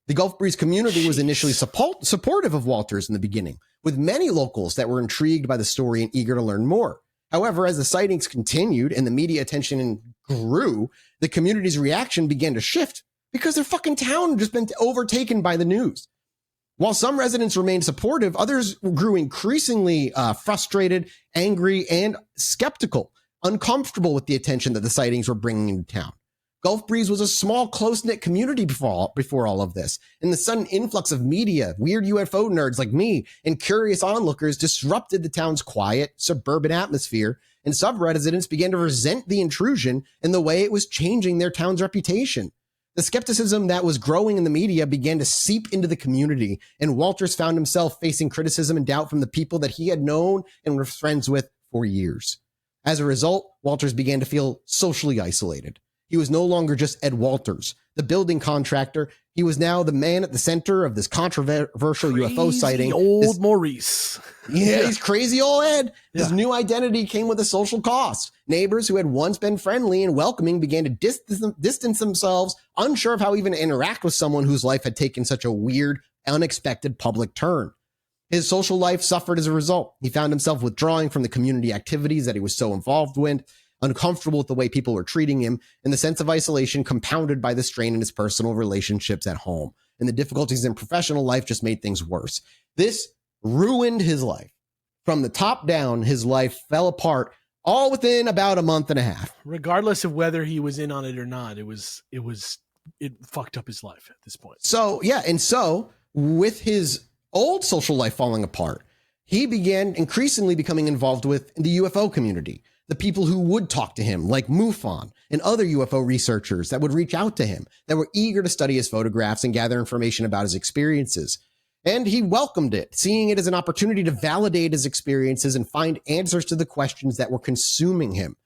The Gulf Breeze community was initially supportive of Walters in the beginning, with many locals that were intrigued by the story and eager to learn more. However, as the sightings continued and the media attention grew, the community's reaction began to shift because their fucking town had just been overtaken by the news. While some residents remained supportive, others grew increasingly frustrated, angry, and skeptical, uncomfortable with the attention that the sightings were bringing into town. Gulf Breeze was a small, close-knit community before all of this, and the sudden influx of media, weird UFO nerds like me, and curious onlookers disrupted the town's quiet, suburban atmosphere, and sub-residents began to resent the intrusion and the way it was changing their town's reputation. The skepticism that was growing in the media began to seep into the community, and Walters found himself facing criticism and doubt from the people that he had known and was friends with for years. As a result, Walters began to feel socially isolated. He was no longer just Ed Walters, the building contractor. He was now the man at the center of this controversial UFO sighting. Old Maurice. Yeah, he's crazy old Ed. His new identity came with a social cost. Neighbors who had once been friendly and welcoming began to distance themselves, unsure of how even to interact with someone whose life had taken such a weird, unexpected public turn. His social life suffered as a result. He found himself withdrawing from the community activities that he was so involved with, uncomfortable with the way people were treating him, and the sense of isolation compounded by the strain in his personal relationships at home. And the difficulties in professional life just made things worse. This ruined his life. From the top down, his life fell apart all within about a month and a half. Regardless of whether he was in on it or not, it fucked up his life at this point. So, yeah. And so with his old social life falling apart, he began increasingly becoming involved with the UFO community. The people who would talk to him, like MUFON and other UFO researchers that would reach out to him, that were eager to study his photographs and gather information about his experiences. And he welcomed it, seeing it as an opportunity to validate his experiences and find answers to the questions that were consuming him.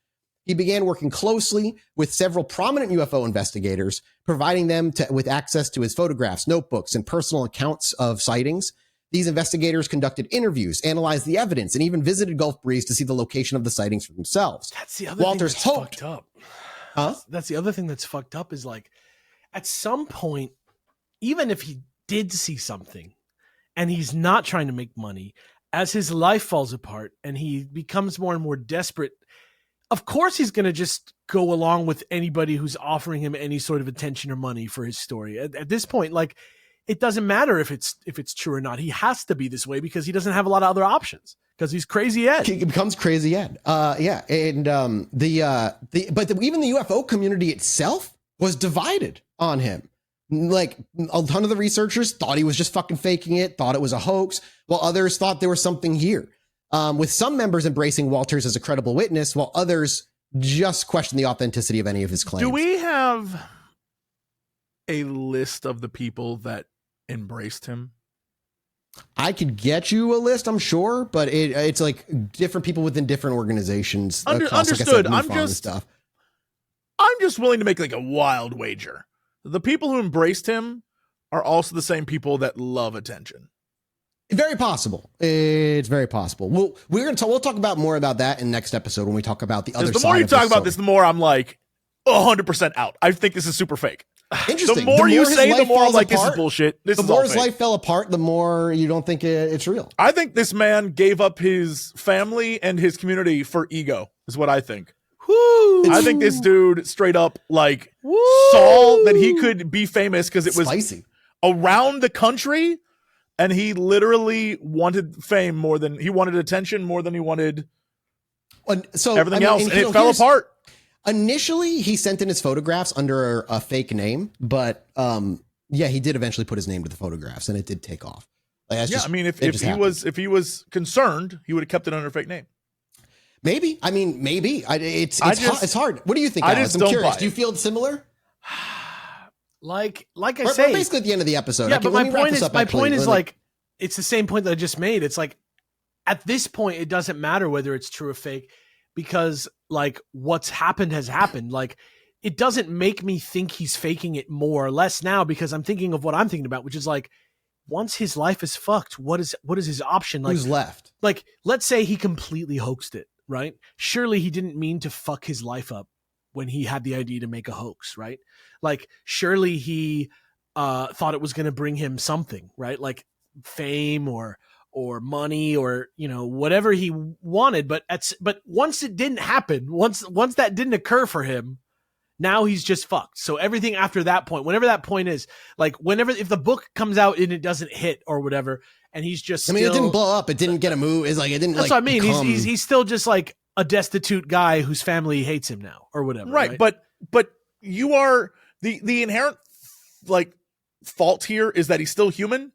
He began working closely with several prominent UFO investigators, providing them with access to his photographs, notebooks, and personal accounts of sightings. These investigators conducted interviews, analyzed the evidence, and even visited Gulf Breeze to see the location of the sightings for themselves. That's the other Walters thing that's hoped. fucked up. Huh? That's the other thing that's fucked up is like, at some point, even if he did see something and he's not trying to make money, as his life falls apart and he becomes more and more desperate, of course he's going to just go along with anybody who's offering him any sort of attention or money for his story. At this point, like, it doesn't matter if it's true or not. He has to be this way because he doesn't have a lot of other options because he's crazy Ed. He becomes crazy Ed. Yeah. And even the UFO community itself was divided on him. Like, a ton of the researchers thought he was just fucking faking it, thought it was a hoax, while others thought there was something here. With some members embracing Walters as a credible witness, while others just questioned the authenticity of any of his claims. Do we have a list of the people that embraced him? I could get you a list, I'm sure, but it's like different people within different organizations. Understood. Like I said, I'm just willing to make like a wild wager. The people who embraced him are also the same people that love attention. Very possible. It's very possible. We'll talk about more about that in next episode when we talk about the other side. The more you talk about this, the more I'm like 100% out. I think this is super fake. Interesting. The more you say, the more I'm like, this is bullshit. The more his life fell apart, the more you don't think it's real. I think this man gave up his family and his community for ego, is what I think. I think this dude straight up like saw that he could be famous because it was spicy around the country, and he literally wanted fame more than he wanted attention, more than he wanted everything else, and it fell apart. Initially, he sent in his photographs under a fake name, but he did eventually put his name to the photographs, and it did take off. If he was concerned, he would have kept it under a fake name. Maybe. It's hard. What do you think, Alex? I'm curious. Do you feel similar? Like I we're say, basically at the end of the episode. Yeah, but my point is like, it's the same point that I just made. It's like, at this point, it doesn't matter whether it's true or fake, because like what's happened has happened. Like, it doesn't make me think he's faking it more or less now, because I'm thinking of what I'm thinking about, which is like, once his life is fucked, what is his option? Like, who's left? Like, let's say he completely hoaxed it, right? Surely he didn't mean to fuck his life up when he had the idea to make a hoax, right? Like, surely he thought it was going to bring him something, right? Like fame or money or, you know, whatever he wanted. But once it didn't happen, once that didn't occur for him, now he's just fucked. So everything after that point, whenever that point is, like if the book comes out and it doesn't hit or whatever, and he's just it didn't blow up, it didn't get a move. It's like it didn't. That's what I mean. He's still just like a destitute guy whose family hates him now or whatever. Right. But you are the inherent like fault here is that he's still human,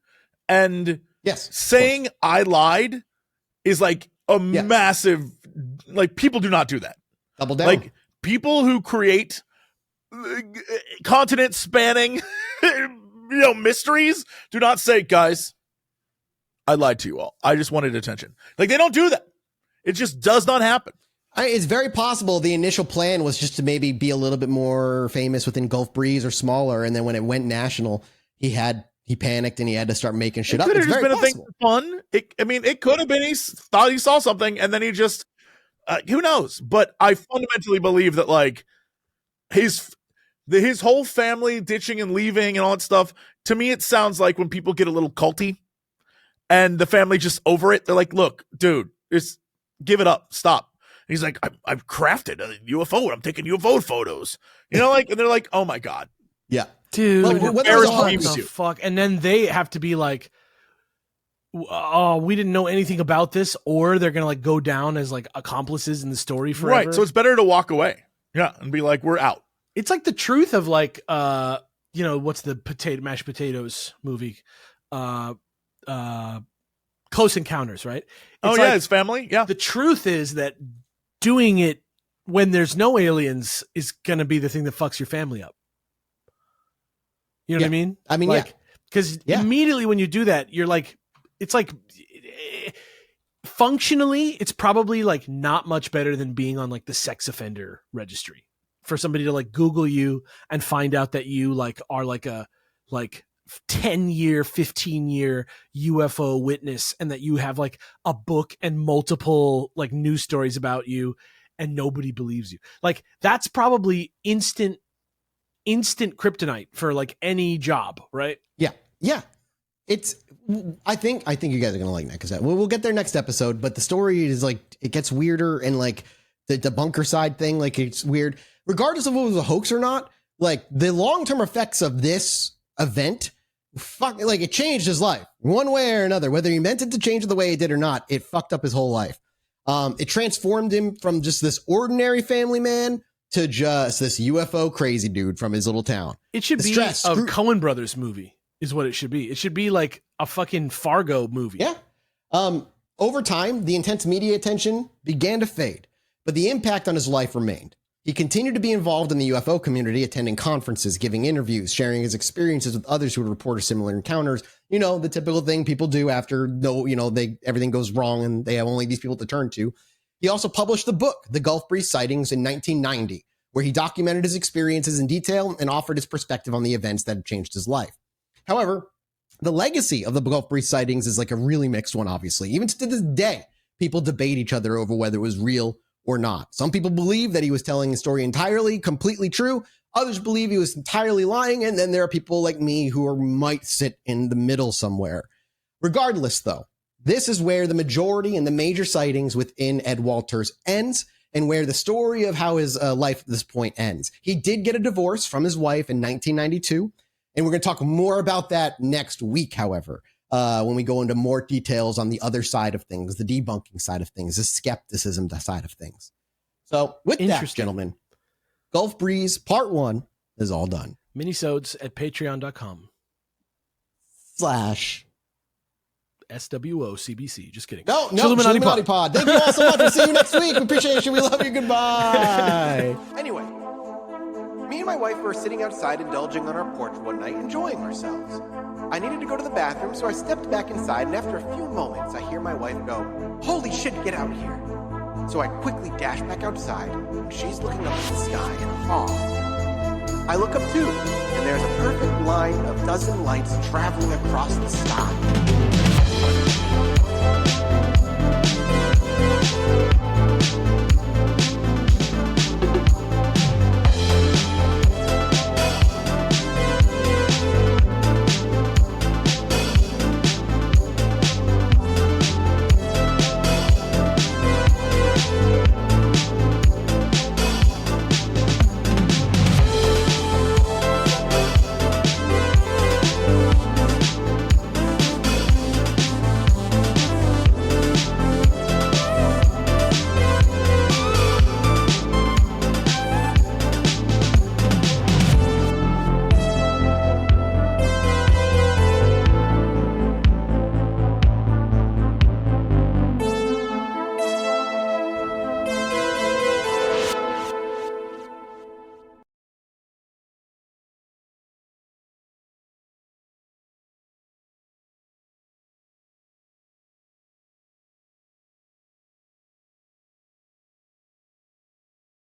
and yes, saying I lied is like a massive, like, people do not do that. Double down. Like, people who create continent spanning mysteries do not say, guys, I lied to you all. I just wanted attention. Like, they don't do that. It just does not happen. It's very possible the initial plan was just to maybe be a little bit more famous within Gulf Breeze or smaller, and then when it went national, he panicked and he had to start making shit up. It could have just been possible. a thing for fun. It could have been he thought he saw something, and then he just who knows. But I fundamentally believe that like his whole family ditching and leaving and all that stuff. To me, it sounds like when people get a little culty, and the family just over it. They're like, "Look, dude, just give it up, stop." He's like, I've crafted a UFO. I'm taking UFO photos. You know, like, and they're like, oh my God. Yeah. Dude, what the fuck? And then they have to be like, oh, we didn't know anything about this, or they're gonna like go down as like accomplices in the story forever. Right. So it's better to walk away. Yeah. And be like, we're out. It's like the truth of like what's the mashed potatoes movie? Close Encounters, right? It's like, his family. Yeah. The truth is that doing it when there's no aliens is going to be the thing that fucks your family up. You know what I mean? I mean, like, because immediately when you do that, you're like, it's like functionally, it's probably like not much better than being on like the sex offender registry for somebody to like Google you and find out that you like are like a 10-year, 15-year UFO witness, and that you have like a book and multiple like news stories about you, and nobody believes you. Like that's probably instant kryptonite for like any job, right? Yeah. I think you guys are gonna like that because we'll get there next episode. But the story is like it gets weirder, and like the bunker side thing, like it's weird. Regardless of if it was a hoax or not, like the long-term effects of this event, like it changed his life one way or another. Whether he meant it to change it the way it did or not, it fucked up his whole life. It transformed him from just this ordinary family man to just this UFO crazy dude from his little town. It should be a Coen Brothers movie is what it should be. It should be like a fucking Fargo movie. Yeah. Over time, the intense media attention began to fade, but the impact on his life remained. He continued to be involved in the UFO community, attending conferences, giving interviews, sharing his experiences with others who would report similar encounters. You know, the typical thing people do after everything goes wrong and they have only these people to turn to. He also published the book, The Gulf Breeze Sightings, in 1990, where he documented his experiences in detail and offered his perspective on the events that had changed his life. However, the legacy of the Gulf Breeze Sightings is like a really mixed one, obviously. Even to this day, people debate each other over whether it was real or not. Some people believe that he was telling his story entirely, completely true. Others believe he was entirely lying. And then there are people like me who might sit in the middle somewhere. Regardless, though, this is where the majority and the major sightings within Ed Walters ends, and where the story of how his life at this point ends. He did get a divorce from his wife in 1992. And we're going to talk more about that next week, however, when we go into more details on the other side of things, the debunking side of things, the skepticism side of things. So with that, gentlemen, Gulf Breeze Part 1 is all done. Minisodes at patreon.com/SWOCBC. Just kidding. No, Chilluminati Pod. Thank you all so much. We'll see you next week. We appreciate you. We love you. Goodbye. Anyway, me and my wife were sitting outside indulging on our porch one night, enjoying ourselves. I needed to go to the bathroom, so I stepped back inside, and after a few moments, I hear my wife go, "Holy shit, get out here." So I quickly dash back outside, and she's looking up at the sky in awe. I look up too, and there's a perfect line of dozen lights traveling across the sky.